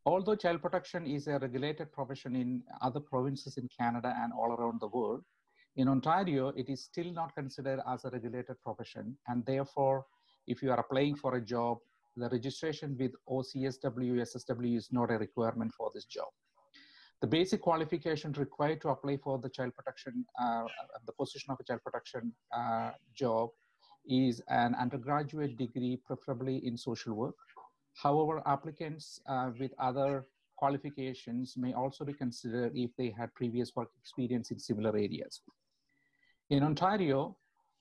Although child protection is a regulated profession in other provinces in Canada and all around the world, in Ontario, it is still not considered as a regulated profession. And therefore, if you are applying for a job, the registration with OCSW, SSW is not a requirement for this job. The basic qualification required to apply for the child protection, the position of a child protection job, is an undergraduate degree, preferably in social work. However, applicants with other qualifications may also be considered if they had previous work experience in similar areas. In Ontario,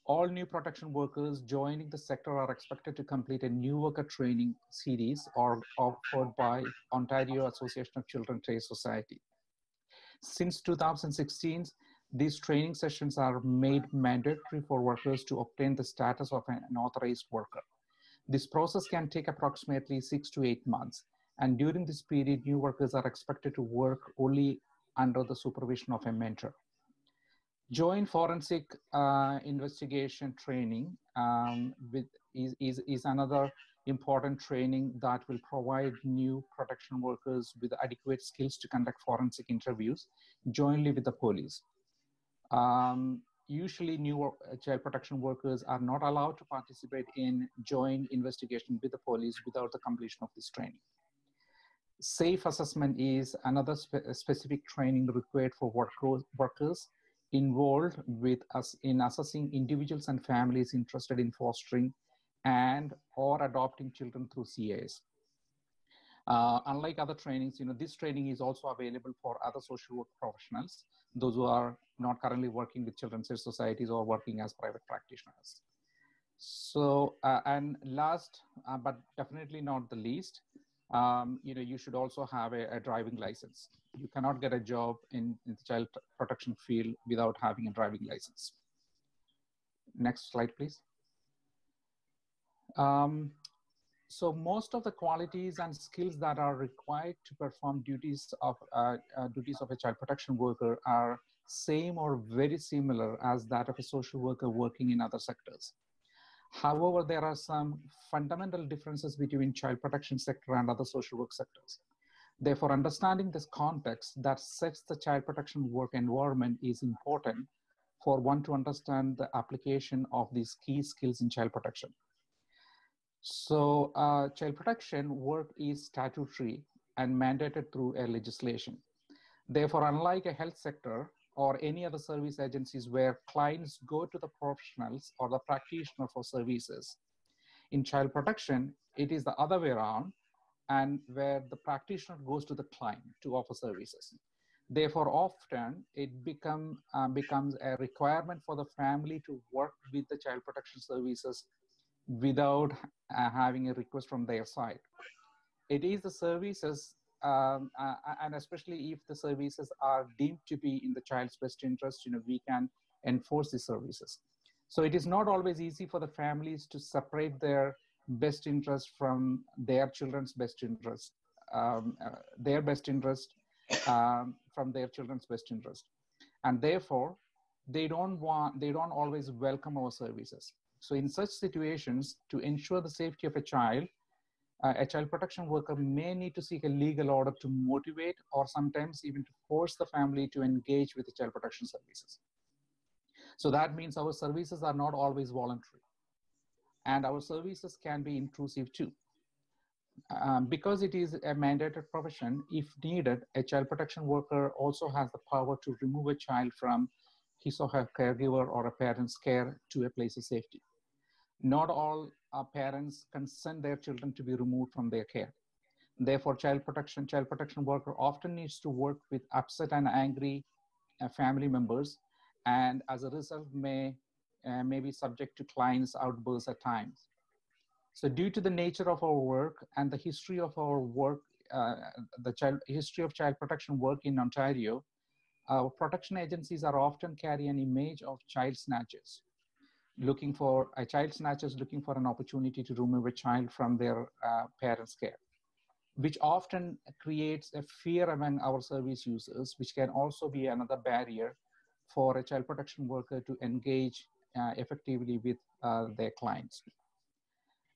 all new protection workers joining the sector are expected to complete a new worker training series offered by Ontario Association of Children Trade Society. Since 2016, these training sessions are made mandatory for workers to obtain the status of an authorized worker. This process can take approximately 6 to 8 months. And during this period, new workers are expected to work only under the supervision of a mentor. Joint forensic investigation training is another important training that will provide new protection workers with adequate skills to conduct forensic interviews jointly with the police. Usually new child protection workers are not allowed to participate in joint investigation with the police without the completion of this training. Safe assessment is another specific training required for workers involved with us in assessing individuals and families interested in fostering and or adopting children through CAS. Unlike other trainings, this training is also available for other social work professionals, those who are not currently working with children's societies or working as private practitioners. So, and last, but definitely not the least, you should also have a driving license. You cannot get a job in the child protection field without having a driving license. Next slide, please. So most of the qualities and skills that are required to perform duties of a child protection worker are same or very similar as that of a social worker working in other sectors. However, there are some fundamental differences between child protection sector and other social work sectors. Therefore, understanding this context that sets the child protection work environment is important for one to understand the application of these key skills in child protection. So child protection work is statutory and mandated through a legislation. Therefore, unlike a health sector or any other service agencies where clients go to the professionals or the practitioner for services, in child protection, it is the other way around, and where the practitioner goes to the client to offer services. Therefore, often it becomes a requirement for the family to work with the child protection services without having a request from their side. It is the services, and especially if the services are deemed to be in the child's best interest, we can enforce the services. So it is not always easy for the families to separate their best interest from their children's best interest, their best interest from their children's best interest. And therefore, they don't always welcome our services. So in such situations, to ensure the safety of a child, A child protection worker may need to seek a legal order to motivate or sometimes even to force the family to engage with the child protection services. So that means our services are not always voluntary, and our services can be intrusive too. Because it is a mandated profession, if needed, a child protection worker also has the power to remove a child from his or her caregiver or a parent's care to a place of safety. Not all parents consent their children to be removed from their care. Therefore, child protection worker often needs to work with upset and angry family members, and as a result may be subject to clients' outbursts at times. So due to the nature of our work and the history of our work, history of child protection work in Ontario, our protection agencies are often carry an image of child snatchers, looking for an opportunity to remove a child from their parents' care, which often creates a fear among our service users, which can also be another barrier for a child protection worker to engage effectively with their clients.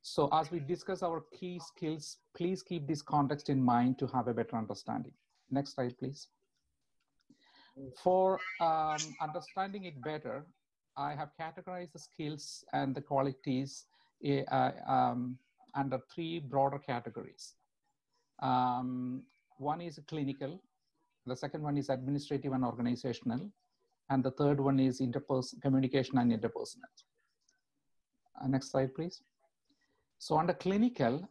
So as we discuss our key skills, please keep this context in mind to have a better understanding. Next slide, please. For understanding it better, I have categorized the skills and the qualities under three broader categories. One is clinical, the second one is administrative and organizational, and the third one is communication and interpersonal. Next slide, please. So under clinical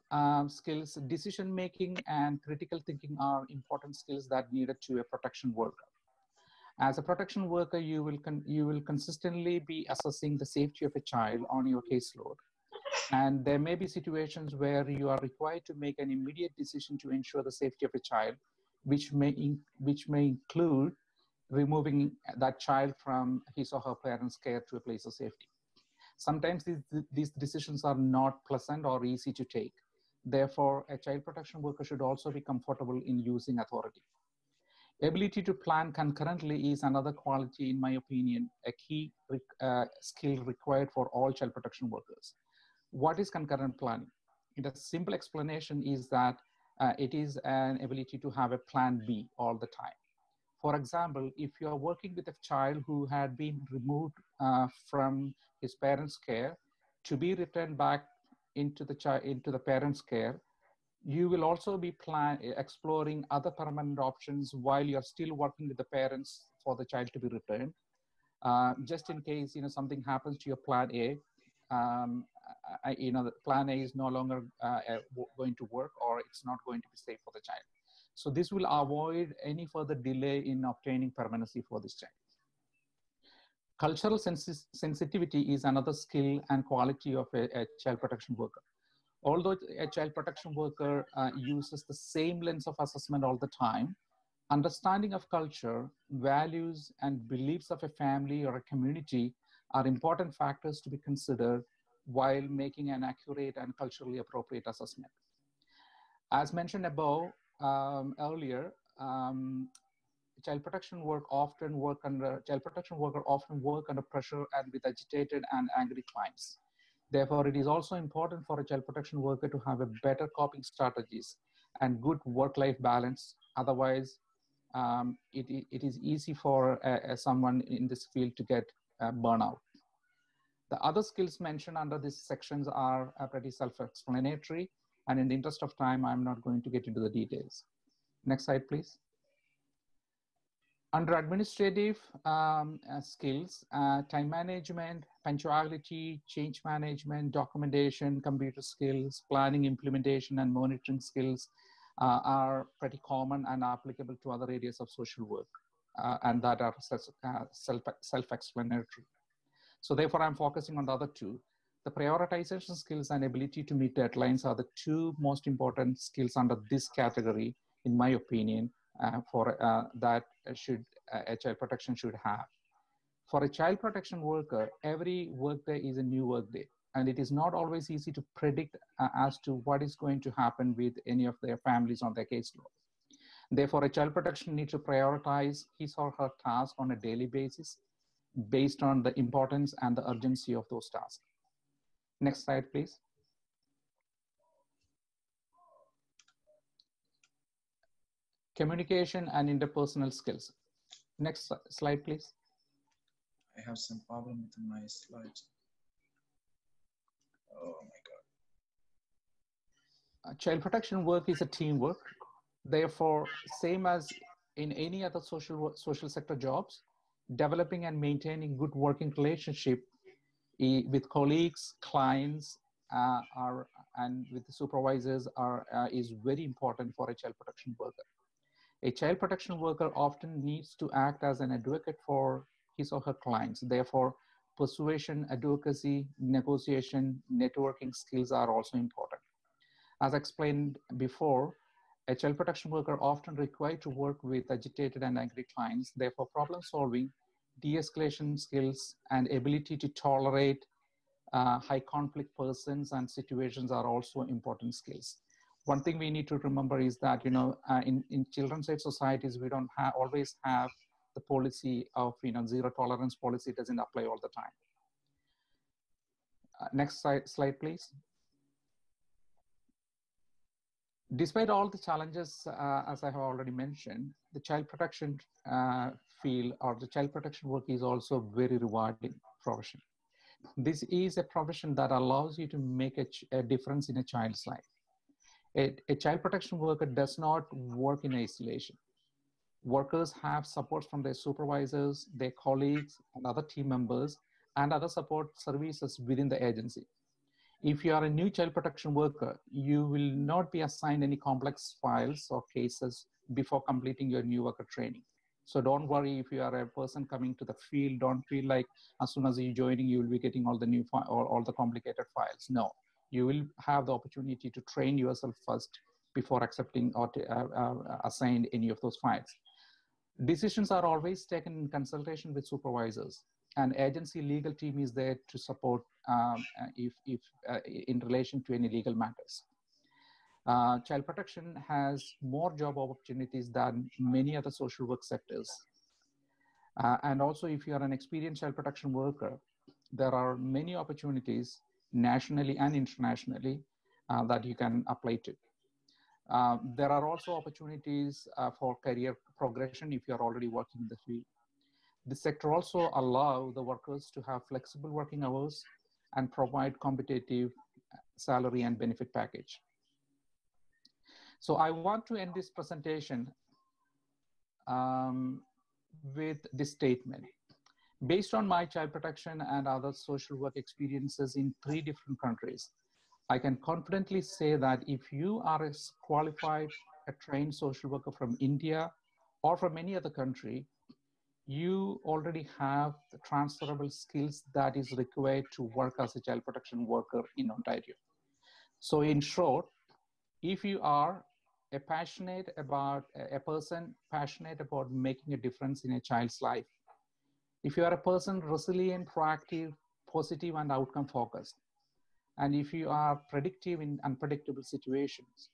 skills, decision-making and critical thinking are important skills that needed to a protection worker. As a protection worker, you will consistently be assessing the safety of a child on your caseload. And there may be situations where you are required to make an immediate decision to ensure the safety of a child, which may include removing that child from his or her parents' care to a place of safety. Sometimes these decisions are not pleasant or easy to take. Therefore, a child protection worker should also be comfortable in using authority. Ability to plan concurrently is another quality, in my opinion, a key skill required for all child protection workers. What is concurrent planning? The simple explanation is that it is an ability to have a plan B all the time. For example, if you're working with a child who had been removed from his parents' care to be returned back into the parents' care, you will also be exploring other permanent options while you're still working with the parents for the child to be returned. Just in case something happens to your plan A, the plan A is no longer going to work, or it's not going to be safe for the child. So this will avoid any further delay in obtaining permanency for this child. Cultural sensitivity is another skill and quality of a child protection worker. Although a child protection worker uses the same lens of assessment all the time, understanding of culture, values, and beliefs of a family or a community are important factors to be considered while making an accurate and culturally appropriate assessment. As mentioned above, earlier, child protection worker often work under pressure and with agitated and angry clients. Therefore, it is also important for a child protection worker to have a better coping strategies and good work-life balance. Otherwise, it is easy for someone in this field to get burnout. The other skills mentioned under these sections are pretty self-explanatory, and in the interest of time, I'm not going to get into the details. Next slide, please. Under administrative skills, time management, punctuality, change management, documentation, computer skills, planning, implementation, and monitoring skills are pretty common and applicable to other areas of social work, and that are self-explanatory. So therefore, I'm focusing on the other two. The prioritization skills and ability to meet deadlines are the two most important skills under this category, in my opinion, that a child protection should have. For a child protection worker, every workday is a new workday, and it is not always easy to predict as to what is going to happen with any of their families on their caseload. Therefore, a child protection needs to prioritize his or her task on a daily basis based on the importance and the urgency of those tasks. Next slide, please. communication and interpersonal skills. Next slide, please. I have some problem with my slides. Oh my God. Child protection work is a teamwork. Therefore, same as in any other social sector jobs, developing and maintaining good working relationship with colleagues, clients, and with the supervisors is very important for a child protection worker. A child protection worker often needs to act as an advocate for his or her clients. Therefore, persuasion, advocacy, negotiation, networking skills are also important. As explained before, a child protection worker often required to work with agitated and angry clients. Therefore, problem solving, de-escalation skills, and ability to tolerate high conflict persons and situations are also important skills. One thing we need to remember is that, in children's aid societies, we don't always have the policy of, zero tolerance policy. It doesn't apply all the time. Next slide, please. Despite all the challenges, as I have already mentioned, the child protection field or the child protection work is also a very rewarding profession. This is a profession that allows you to make a difference in a child's life. A child protection worker does not work in isolation. Workers have support from their supervisors, their colleagues, and other team members, and other support services within the agency. If you are a new child protection worker, you will not be assigned any complex files or cases before completing your new worker training. So don't worry if you are a person coming to the field, don't feel like as soon as you're joining, you will be getting all the new all the complicated files. No, you will have the opportunity to train yourself first before accepting or assigned any of those files. Decisions are always taken in consultation with supervisors, and agency legal team is there to support if in relation to any legal matters. Child protection has more job opportunities than many other social work sectors. And also, if you are an experienced child protection worker, there are many opportunities nationally and internationally that you can apply to. There are also opportunities for career progression if you're already working in the field. The sector also allows the workers to have flexible working hours and provide competitive salary and benefit package. So I want to end this presentation with this statement. Based on my child protection and other social work experiences in 3 different countries, I can confidently say that if you are a qualified, a trained social worker from India or from any other country, you already have the transferable skills that is required to work as a child protection worker in Ontario. So in short, if you are a person passionate about making a difference in a child's life, if you are a person resilient, proactive, positive, and outcome focused, and if you are predictive in unpredictable situations,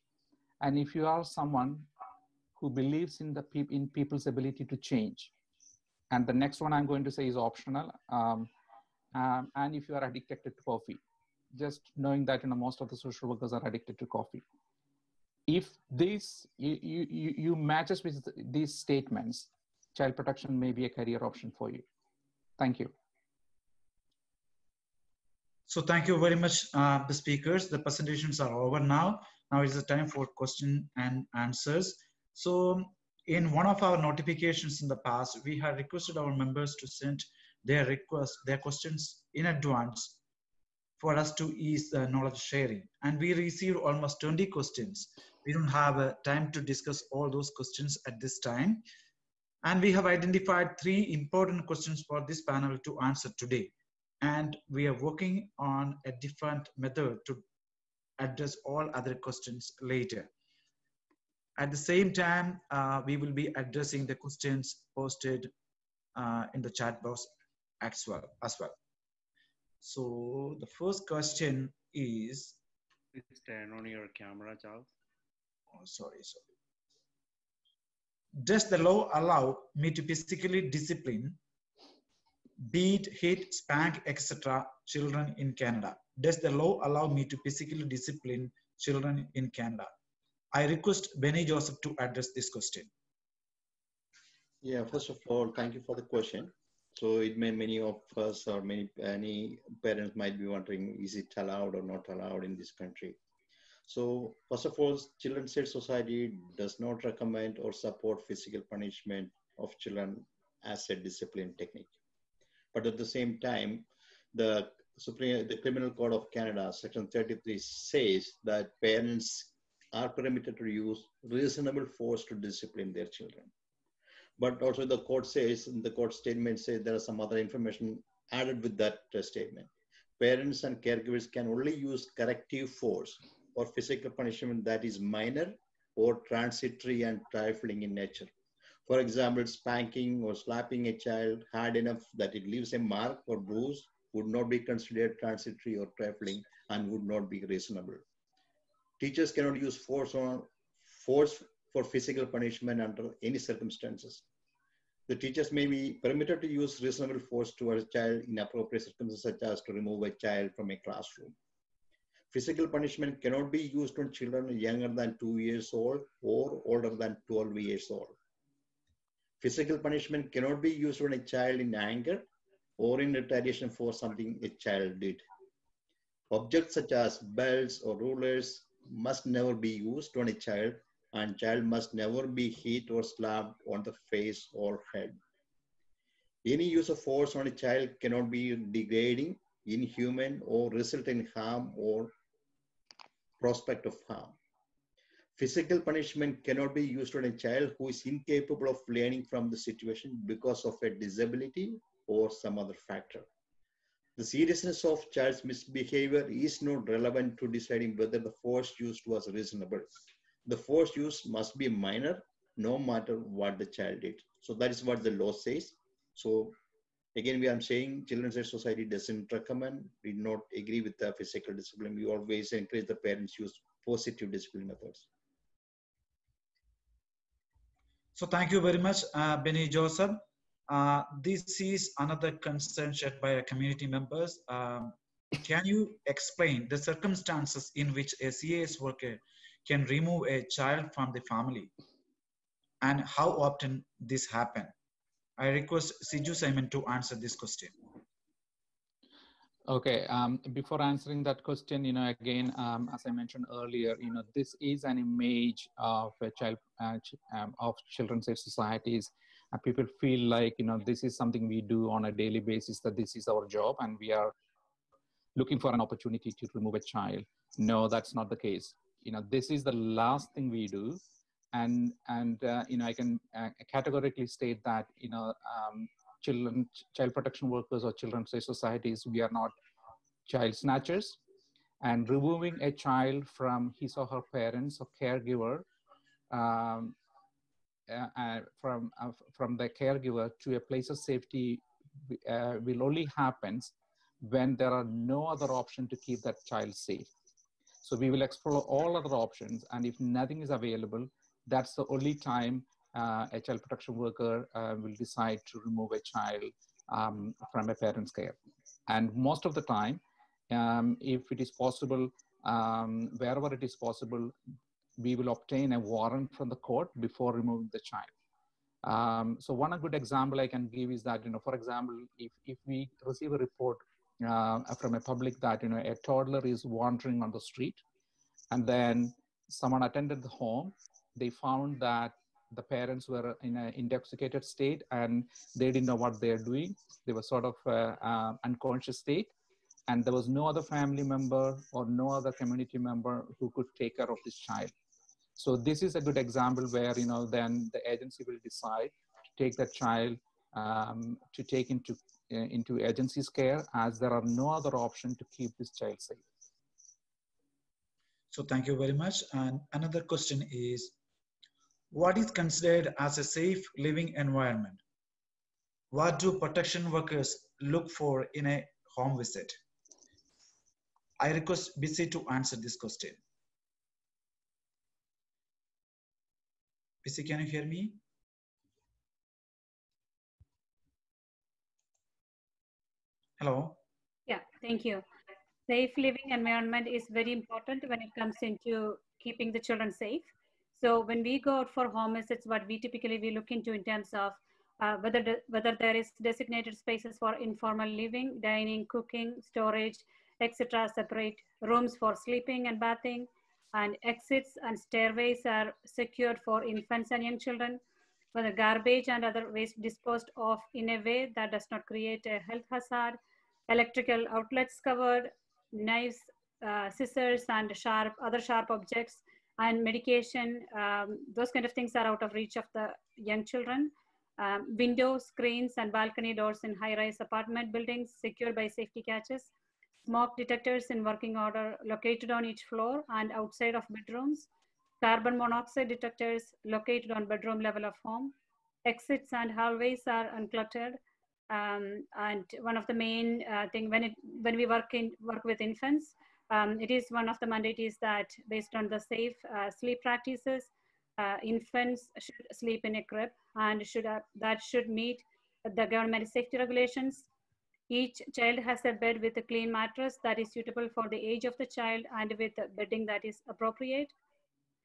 and if you are someone who believes in people's ability to change, and the next one I'm going to say is optional, and if you are addicted to coffee, just knowing that most of the social workers are addicted to coffee. If this you matches with these statements, child protection may be a career option for you. Thank you. So thank you very much, the speakers. The presentations are over now. Now is the time for question and answers. So in one of our notifications in the past, we had requested our members to send their questions in advance for us to ease the knowledge sharing. And we received almost 20 questions. We don't have time to discuss all those questions at this time. And we have identified 3 important questions for this panel to answer today. And we are working on a different method to address all other questions later. At the same time, we will be addressing the questions posted in the chat box as well. So the first question is... Please turn on your camera, Charles. Oh, sorry. Does the law allow me to physically discipline, beat, hit, spank, etc. children in Canada? Does the law allow me to physically discipline children in Canada? I request Benny Joseph to address this question. Yeah, first of all, thank you for the question. So it may many of us or many parents might be wondering, is it allowed or not allowed in this country? So first of all, Children's Aid Society does not recommend or support physical punishment of children as a discipline technique. But at the same time, the Criminal Code of Canada, Section 33 says that parents are permitted to use reasonable force to discipline their children. But also the court says, the court statement says there are some other information added with that statement. Parents and caregivers can only use corrective force or physical punishment that is minor or transitory and trifling in nature. For example, spanking or slapping a child hard enough that it leaves a mark or bruise would not be considered transitory or trifling and would not be reasonable. Teachers cannot use force for physical punishment under any circumstances. The teachers may be permitted to use reasonable force towards a child in appropriate circumstances, such as to remove a child from a classroom. Physical punishment cannot be used on children younger than 2 years old or older than 12 years old. Physical punishment cannot be used on a child in anger or in retaliation for something a child did. Objects such as belts or rulers must never be used on a child, and child must never be hit or slapped on the face or head. Any use of force on a child cannot be degrading, inhuman, or result in harm or prospect of harm. Physical punishment cannot be used on a child who is incapable of learning from the situation because of a disability or some other factor. The seriousness of child's misbehavior is not relevant to deciding whether the force used was reasonable. The force used must be minor, no matter what the child did. So that is what the law says. So again, I'm saying Children's Aid Society doesn't recommend, we not agree with the physical discipline. We always encourage the parents use positive discipline methods. So thank you very much, Benny Joseph. This is another concern shared by our community members. Can you explain the circumstances in which a CAS worker can remove a child from the family and how often this happens? I request Siju Simon to answer this question. Okay, before answering that question, again, as I mentioned earlier, this is an image of a child, of Children's Aid Societies. People feel like, this is something we do on a daily basis, that this is our job and we are looking for an opportunity to remove a child. No, that's not the case. This is the last thing we do. And I can categorically state that, child protection workers or Children's Aid Societies, we are not child snatchers, and removing a child from his or her parents or caregiver, from the caregiver to a place of safety will only happen when there are no other option to keep that child safe. So we will explore all other options, and if nothing is available, that's the only time a child protection worker will decide to remove a child from a parent's care. And most of the time, if it is possible, wherever it is possible, we will obtain a warrant from the court before removing the child. So one good example I can give is that, for example, if we receive a report from a public that, a toddler is wandering on the street, and then someone attended the home, they found that the parents were in an intoxicated state and they didn't know what they're doing. They were sort of unconscious state, and there was no other family member or no other community member who could take care of this child. So this is a good example where, then the agency will decide to take that child to take into agency's care, as there are no other option to keep this child safe. So thank you very much. And another question is, what is considered as a safe living environment? What do protection workers look for in a home visit? I request Bissy to answer this question. Bissy, can you hear me? Hello? Yeah, thank you. Safe living environment is very important when it comes into keeping the children safe. So when we go out for home visits, what we look into in terms of whether there is designated spaces for informal living, dining, cooking, storage, etc., separate rooms for sleeping and bathing, and exits and stairways are secured for infants and young children, whether garbage and other waste disposed of in a way that does not create a health hazard, electrical outlets covered, knives, scissors, and other sharp objects, and medication. Those kind of things are out of reach of the young children. Windows, screens, and balcony doors in high-rise apartment buildings secured by safety catches. Smoke detectors in working order located on each floor and outside of bedrooms. Carbon monoxide detectors located on bedroom level of home. Exits and hallways are uncluttered. And one of the main thing when we work with infants, it is one of the mandates that based on the safe sleep practices, infants should sleep in a crib and that should meet the government safety regulations. Each child has a bed with a clean mattress that is suitable for the age of the child and with bedding that is appropriate.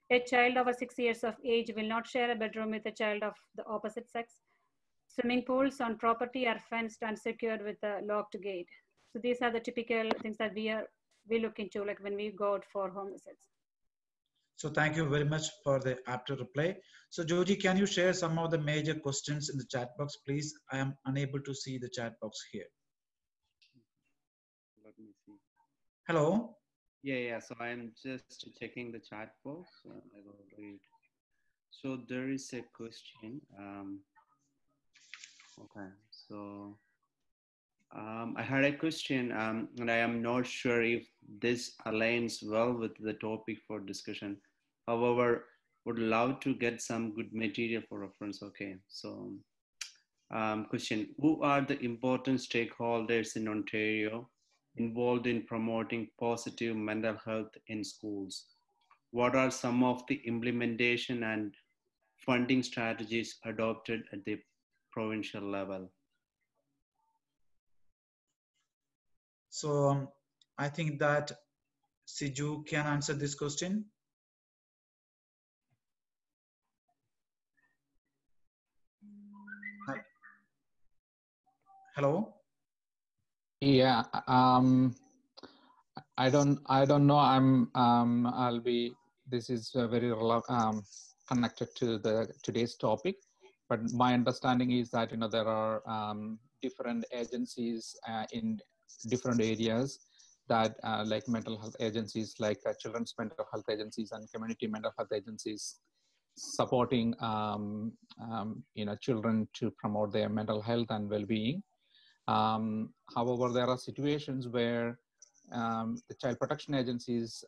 A child over 6 years of age will not share a bedroom with a child of the opposite sex. Swimming pools on property are fenced and secured with a locked gate. So these are the typical things that we look into, like when we go out for home visits. So thank you very much for the after reply. So Joji, can you share some of the major questions in the chat box, please? I am unable to see the chat box here. Let me see. Hello. Yeah. So I'm just checking the chat box. I will read. So there is a question. Okay. So I had a question, and I am not sure if this aligns well with the topic for discussion. However, would love to get some good material for reference. Okay. So question, who are the important stakeholders in Ontario involved in promoting positive mental health in schools? What are some of the implementation and funding strategies adopted at the provincial level? So I think that Siju can answer this question. Hello. Yeah. I don't know. I'll be. This is very connected to today's topic, but my understanding is that there are different agencies in different areas that like mental health agencies, like children's mental health agencies and community mental health agencies, supporting children to promote their mental health and well-being. However, there are situations where the child protection agencies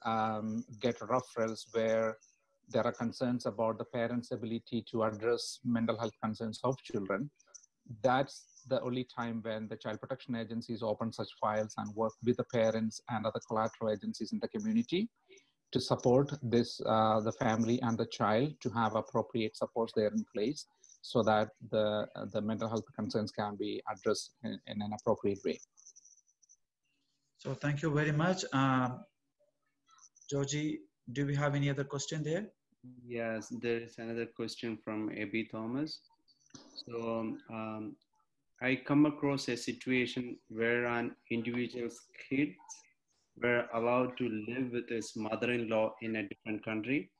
get referrals where there are concerns about the parents' ability to address mental health concerns of children. That's the only time when the child protection agencies open such files and work with the parents and other collateral agencies in the community to support this, the family and the child to have appropriate supports there in place so that the mental health concerns can be addressed in an appropriate way. So thank you very much. Georgie, do we have any other question there? Yes, there is another question from A.B. Thomas. So I come across a situation where an individual's kids were allowed to live with his mother-in-law in a different country.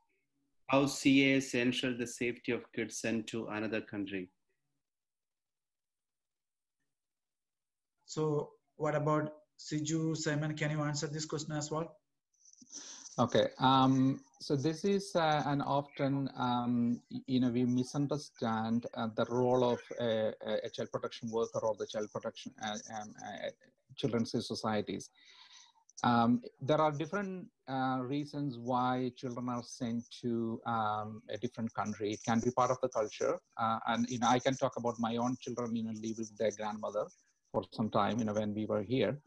How CAS ensure the safety of kids sent to another country? So what about Siju, Simon, can you answer this question as well? Okay, so this is an often, we misunderstand the role of a child protection worker or the child protection children's societies. There are different reasons why children are sent to a different country. It can be part of the culture, and I can talk about my own children, live with their grandmother for some time, when we were here.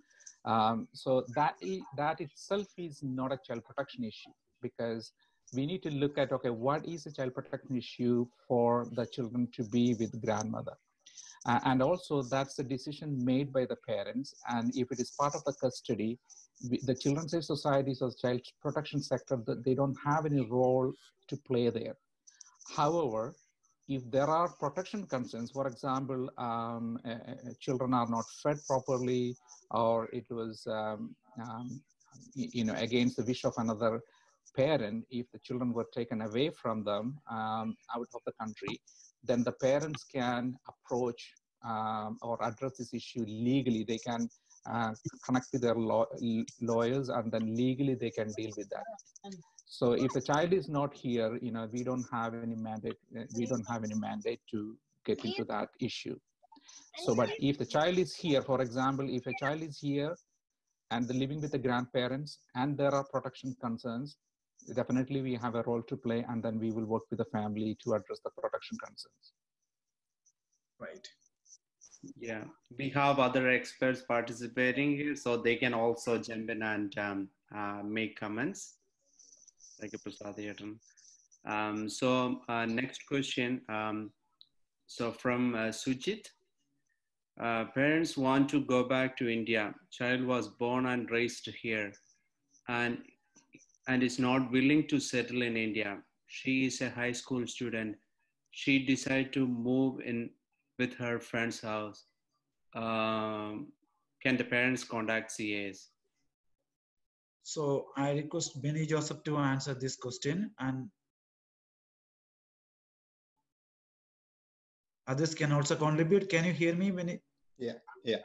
So that itself is not a child protection issue, because we need to look at, okay, what is a child protection issue for the children to be with grandmother? And also that's a decision made by the parents. And if it is part of the custody, the children's aid societies or child protection sector, they don't have any role to play there. However, if there are protection concerns, for example, children are not fed properly, or it was against the wish of another parent, if the children were taken away from them out of the country, then the parents can approach or address this issue legally. They can connect with their lawyers, and then legally they can deal with that. So if the child is not here, we don't have any mandate. We don't have any mandate to get into that issue. So, but if the child is here, for example, if a child is here and they're living with the grandparents and there are protection concerns, definitely we have a role to play, and then we will work with the family to address the protection concerns. Right. Yeah, we have other experts participating here, so they can also jump in and make comments. Thank you, Prasad. So next question. So from Sujit. Parents want to go back to India. Child was born and raised here and is not willing to settle in India. She is a high school student. She decided to move in with her friend's house. Can the parents contact CAs? So I request Benny Joseph to answer this question, and others can also contribute. Can you hear me, Benny? Yeah.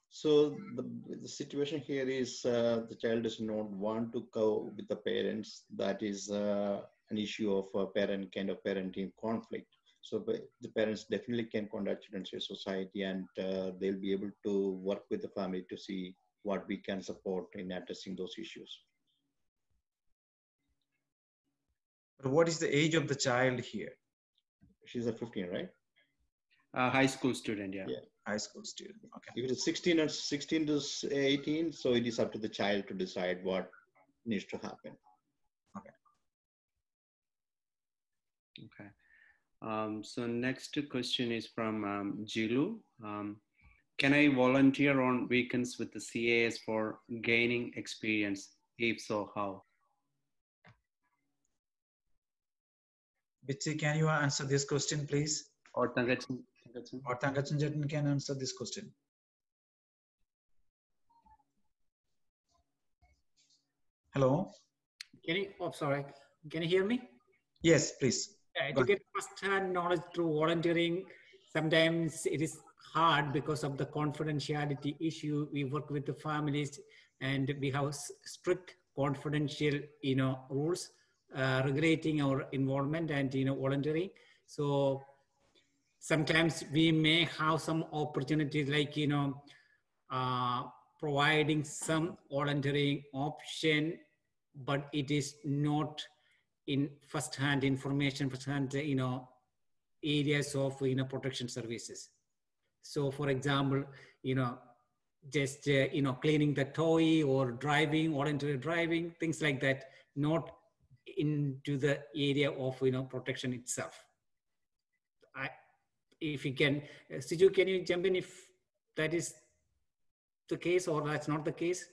So the situation here is the child does not want to go with the parents. That is an issue of parenting conflict. So the parents definitely can contact Children's Aid Society, and they'll be able to work with the family to see what we can support in addressing those issues. But what is the age of the child here? She's a 15, right? High school student, yeah. High school student, okay. If it is 16 to 18, so it is up to the child to decide what needs to happen. Okay. So next question is from Jilu. Can I volunteer on weekends with the CAS for gaining experience? If so, how? Bitsi, can you answer this question, please? Or Tangachan can answer this question. Hello? Sorry, can you hear me? Yes, please. To get first-hand knowledge through volunteering, sometimes it is hard because of the confidentiality issue. We work with the families, and we have strict confidential, rules regulating our involvement and volunteering. So sometimes we may have some opportunities like providing some volunteering option, but it is not in first-hand information, first-hand areas of protection services. So for example, just cleaning the toy or driving, voluntary driving, things like that, not into the area of protection itself. If you can, Siju, can you jump in if that is the case or that's not the case?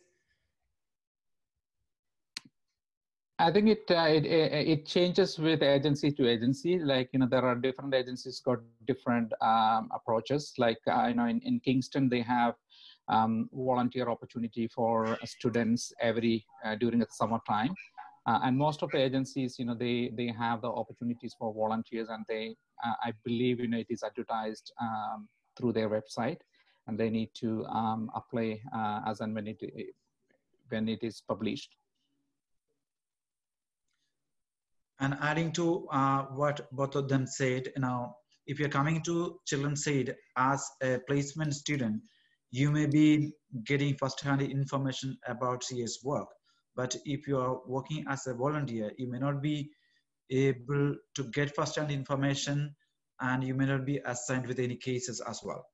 I think it changes with agency to agency. Like, there are different agencies got different approaches. Like, in Kingston, they have volunteer opportunity for students during the summertime. And most of the agencies, they have the opportunities for volunteers, and I believe, it is advertised through their website, and they need to apply as and when it is published. And adding to what both of them said, if you're coming to Children's Aid as a placement student, you may be getting first-hand information about CS work. But if you are working as a volunteer, you may not be able to get first-hand information, and you may not be assigned with any cases as well.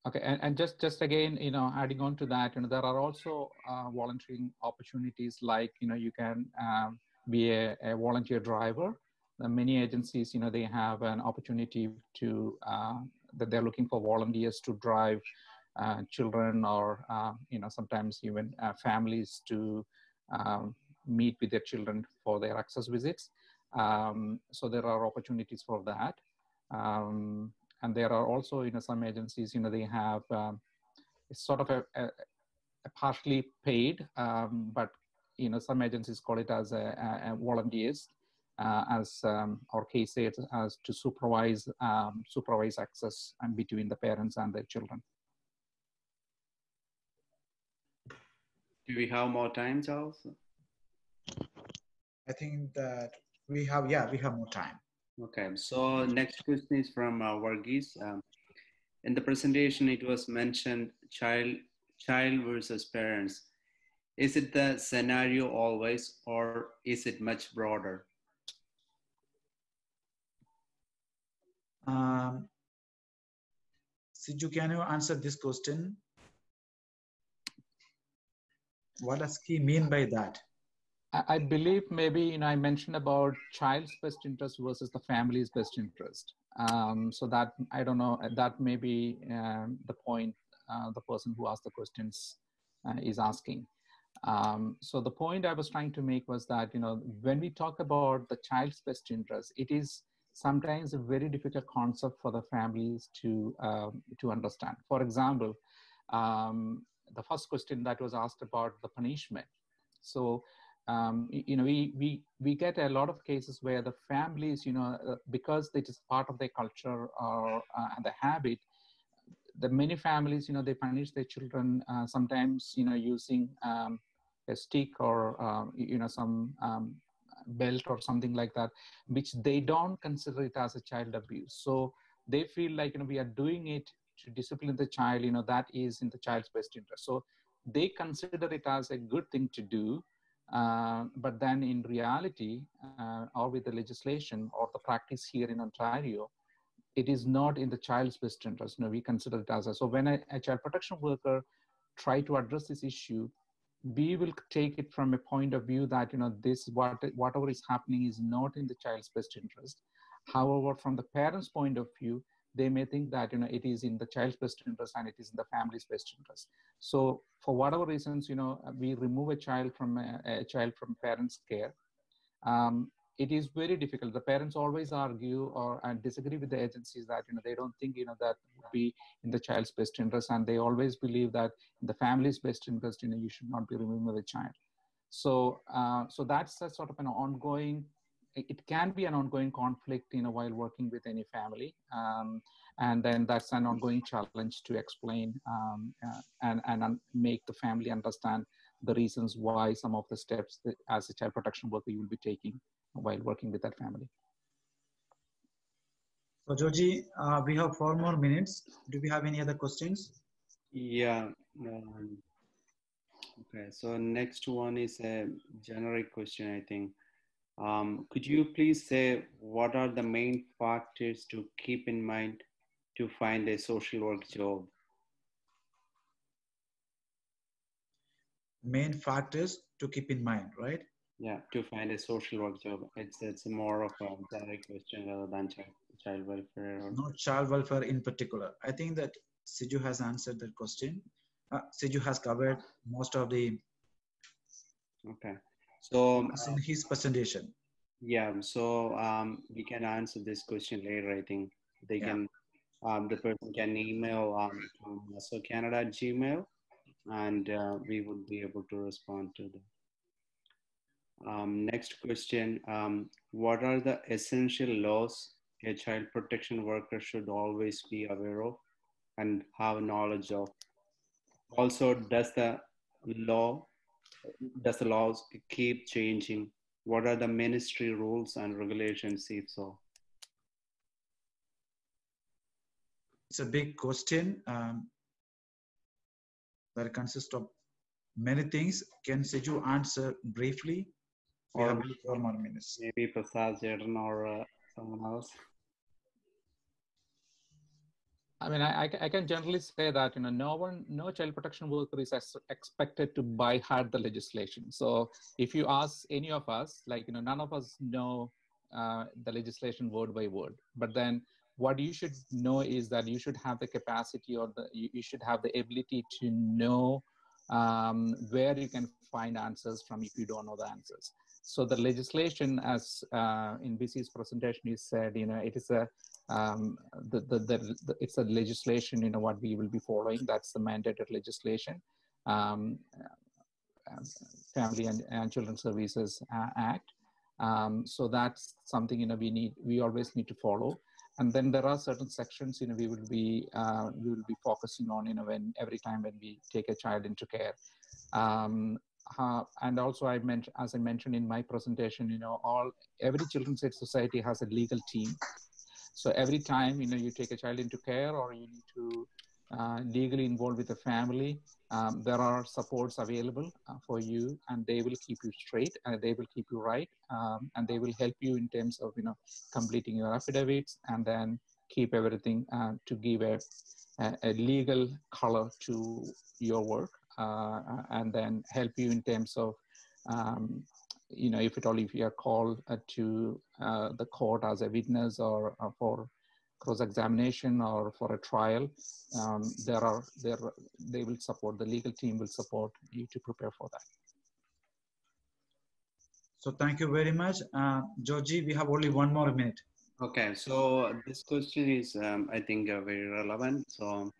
Okay, and just again, adding on to that, there are also volunteering opportunities like, you can be a volunteer driver, many agencies, they have an opportunity to, that they're looking for volunteers to drive children or, sometimes even families to meet with their children for their access visits. So there are opportunities for that. And there are also, some agencies, they have it's sort of a partially paid, but, some agencies call it as a volunteers, as our case says, as to supervise access and between the parents and their children. Do we have more time, Charles? I think that we have more time. Okay, so next question is from Varghese. In the presentation, it was mentioned child versus parents. Is it the scenario always, or is it much broader? Siju, can you answer this question? What does he mean by that? I believe maybe, I mentioned about child's best interest versus the family's best interest. So that, I don't know, that may be the point the person who asked the questions is asking. So the point I was trying to make was that, when we talk about the child's best interest, it is sometimes a very difficult concept for the families to understand. For example, the first question that was asked about the punishment. So, we get a lot of cases where the families, because it is part of their culture or and the habit, the many families, they punish their children sometimes, using a stick or, some belt or something like that, which they don't consider it as a child abuse. So they feel like, we are doing it to discipline the child, that is in the child's best interest. So they consider it as a good thing to do. But then in reality, or with the legislation or the practice here in Ontario, it is not in the child's best interest. We consider it as so when a child protection worker try to address this issue, we will take it from a point of view that, whatever is happening is not in the child's best interest. However, from the parents' point of view, they may think that, it is in the child's best interest and it is in the family's best interest. So for whatever reasons, we remove a child from parents' care. It is very difficult. The parents always argue and disagree with the agencies that, they don't think, that would be in the child's best interest. And they always believe that in the family's best interest, you should not be removing the child. So, so that's a sort of an ongoing, it can be an ongoing conflict, while working with any family. And then that's an ongoing challenge to explain and make the family understand the reasons why some of the steps that as a child protection worker you will be taking while working with that family. So Georgie, we have 4 more minutes. Do we have any other questions? Yeah. Okay, so next one is a generic question, I think. Could you please say what are the main factors to keep in mind to find a social work job? Main factors to keep in mind, right? Yeah, to find a social work job. It's more of a generic question rather than child welfare. Or... Not child welfare in particular. I think that Siju has answered that question. Siju has covered most of the. Okay, so in his presentation. Yeah, so we can answer this question later. I think they can. The person can email to MASWO@gmail, and we would be able to respond to them. Next question, what are the essential laws a child protection worker should always be aware of and have knowledge of? Also, does the laws keep changing? What are the ministry rules and regulations, if so? It's a big question that consists of many things. Can Siju answer briefly? We have 4 more minutes. Maybe Prasad Jadan or someone else. I mean, I can generally say that, no child protection worker is expected to by heart the legislation. So if you ask any of us, like, none of us know the legislation word by word. But then what you should know is that you should have the capacity, or you should have the ability to know where you can find answers from if you don't know the answers. So the legislation, as in BC's presentation, he said, it is a it's a legislation, what we will be following. That's the mandated legislation, Family and Children's Services Act. So that's something we always need to follow. And then there are certain sections we will be focusing on every time when we take a child into care. And also as I mentioned in my presentation, every Children's Aid Society has a legal team. So every time you take a child into care, or you need to legally involved with the family, there are supports available for you, and they will keep you straight, and they will keep you right, and they will help you in terms of completing your affidavits, and then keep everything to give a legal color to your work, and then help you in terms of if you are called to the court as a witness, or for cross-examination, or for a trial, they will support, the legal team will support you to prepare for that. So thank you very much. Georgie, we have only 1 more minute. Okay, so this question is, I think, very relevant. So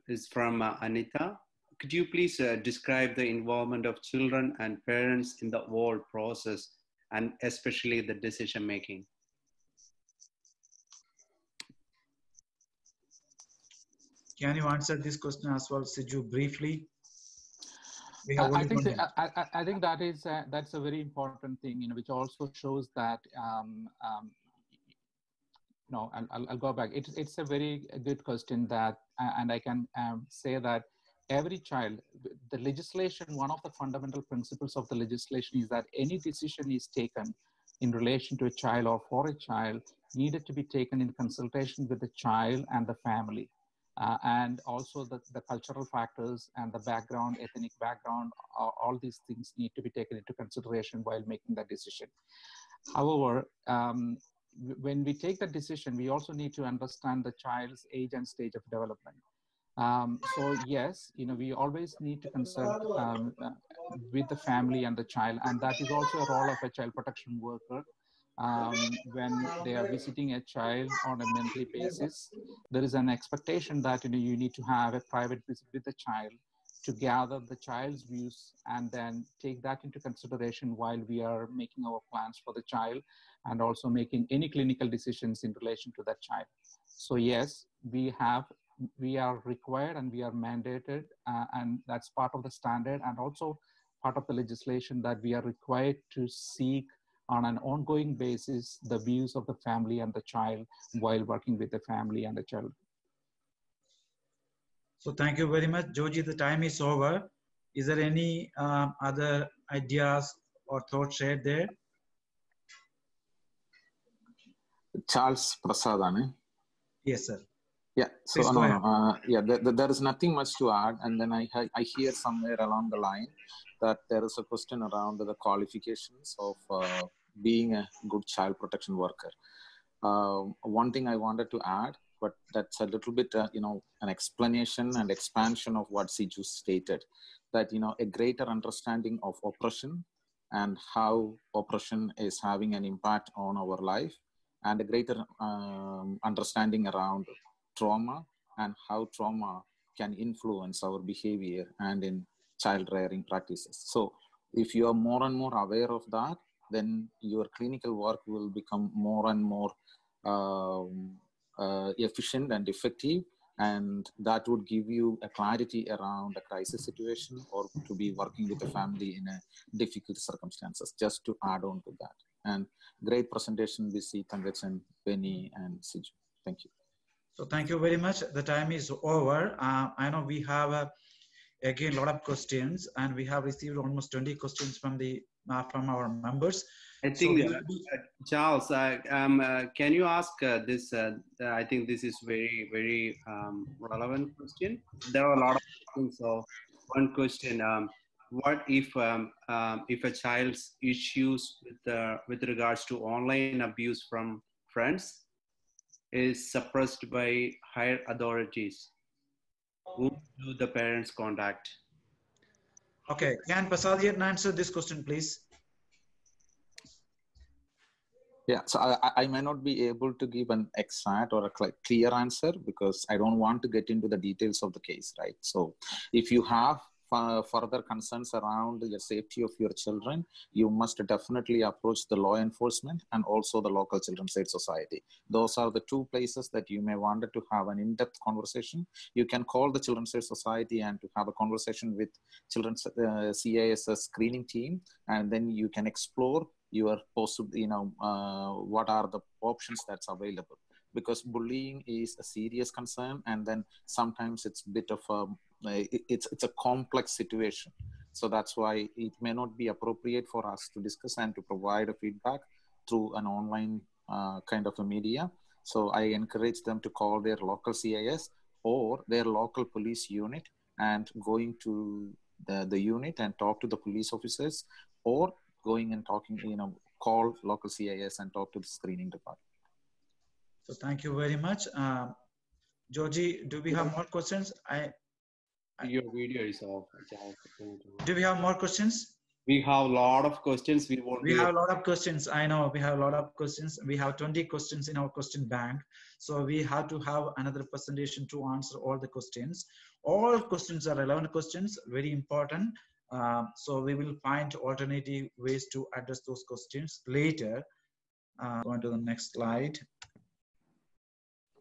it's from Anita. Could you please describe the involvement of children and parents in the whole process, and especially the decision making? Can you answer this question as well, Siju, briefly? I think that's a very important thing, which also shows that no, I'll go back. It's a very good question that, and I can say that every child, the legislation, one of the fundamental principles of the legislation is that any decision is taken in relation to a child or for a child needed to be taken in consultation with the child and the family. And also the cultural factors and the background, ethnic background, all these things need to be taken into consideration while making that decision. However, when we take that decision, we also need to understand the child's age and stage of development. So yes, we always need to consult with the family and the child, and that is also a role of a child protection worker. When they are visiting a child on a monthly basis, there is an expectation that you need to have a private visit with the child to gather the child's views, and then take that into consideration while we are making our plans for the child, and also making any clinical decisions in relation to that child. So yes, we are required and we are mandated, and that's part of the standard, and also part of the legislation, that we are required to seek on an ongoing basis the views of the family and the child while working with the family and the child. So thank you very much, Georgie. The time is over. Is there any other ideas or thoughts shared there? Charles Prasadane. Yes, sir. Yeah, so there is nothing much to add. And then I hear somewhere along the line that there is a question around the qualifications of being a good child protection worker. One thing I wanted to add, but that's a little bit, an explanation and expansion of what Siju stated, that, a greater understanding of oppression and how oppression is having an impact on our life, and a greater understanding around trauma and how trauma can influence our behavior and in child rearing practices. So if you are more and more aware of that, then your clinical work will become more and more efficient and effective, and that would give you a clarity around a crisis situation, or to be working with a family in a difficult circumstances, just to add on to that. And great presentation, BC, Tangachan, Benny, and Siju. Thank you. So thank you very much. The time is over. I know we have again a lot of questions, and we have received almost 20 questions from our members. I think, Charles, can you ask this? I think this is very, very relevant question. There are a lot of questions. So one question, what if a child's issues with regards to online abuse from friends is suppressed by higher authorities? Who do the parents contact? Okay, can Prasad answer this question, please? Yeah, so I may not be able to give an exact or a clear answer because I don't want to get into the details of the case, right? So if you have further concerns around the safety of your children, you must definitely approach the law enforcement and also the local Children's Aid Society. Those are the two places that you may want to have an in-depth conversation. You can call the Children's Aid Society and to have a conversation with Children's CISS screening team, and then you can explore your possible, what are the options that's available, because bullying is a serious concern, and then sometimes it's a bit of it's a complex situation. So that's why it may not be appropriate for us to discuss and to provide a feedback through an online kind of a media. So I encourage them to call their local CIS or their local police unit and going to the unit and talk to the police officers, or going and talking, call local CIS and talk to the screening department. So thank you very much. Georgie, do we have more questions? Your video is off. Do we have more questions? We have a lot of questions. We have a lot of questions. I know we have a lot of questions. We have 20 questions in our question bank. So we have to have another presentation to answer all the questions. All questions are relevant questions, very important. So we will find alternative ways to address those questions later. Going to the next slide.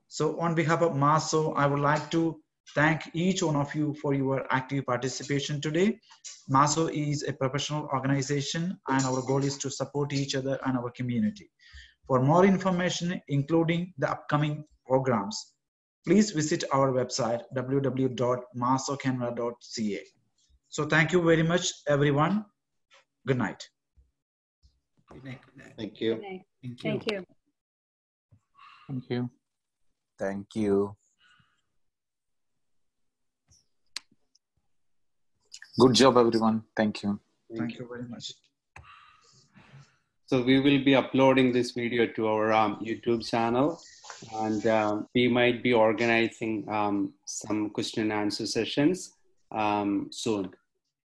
So on behalf of MASWO, I would like to thank each one of you for your active participation today. MASWO is a professional organization, and our goal is to support each other and our community. For more information, including the upcoming programs, please visit our website, www.maswocanada.ca. So thank you very much, everyone. Good night. Good night. Thank you. Good night. Thank you. Thank you. Thank you. Thank you. Good job, everyone. Thank you. Thank you very much. So we will be uploading this video to our YouTube channel, and we might be organizing some question and answer sessions soon.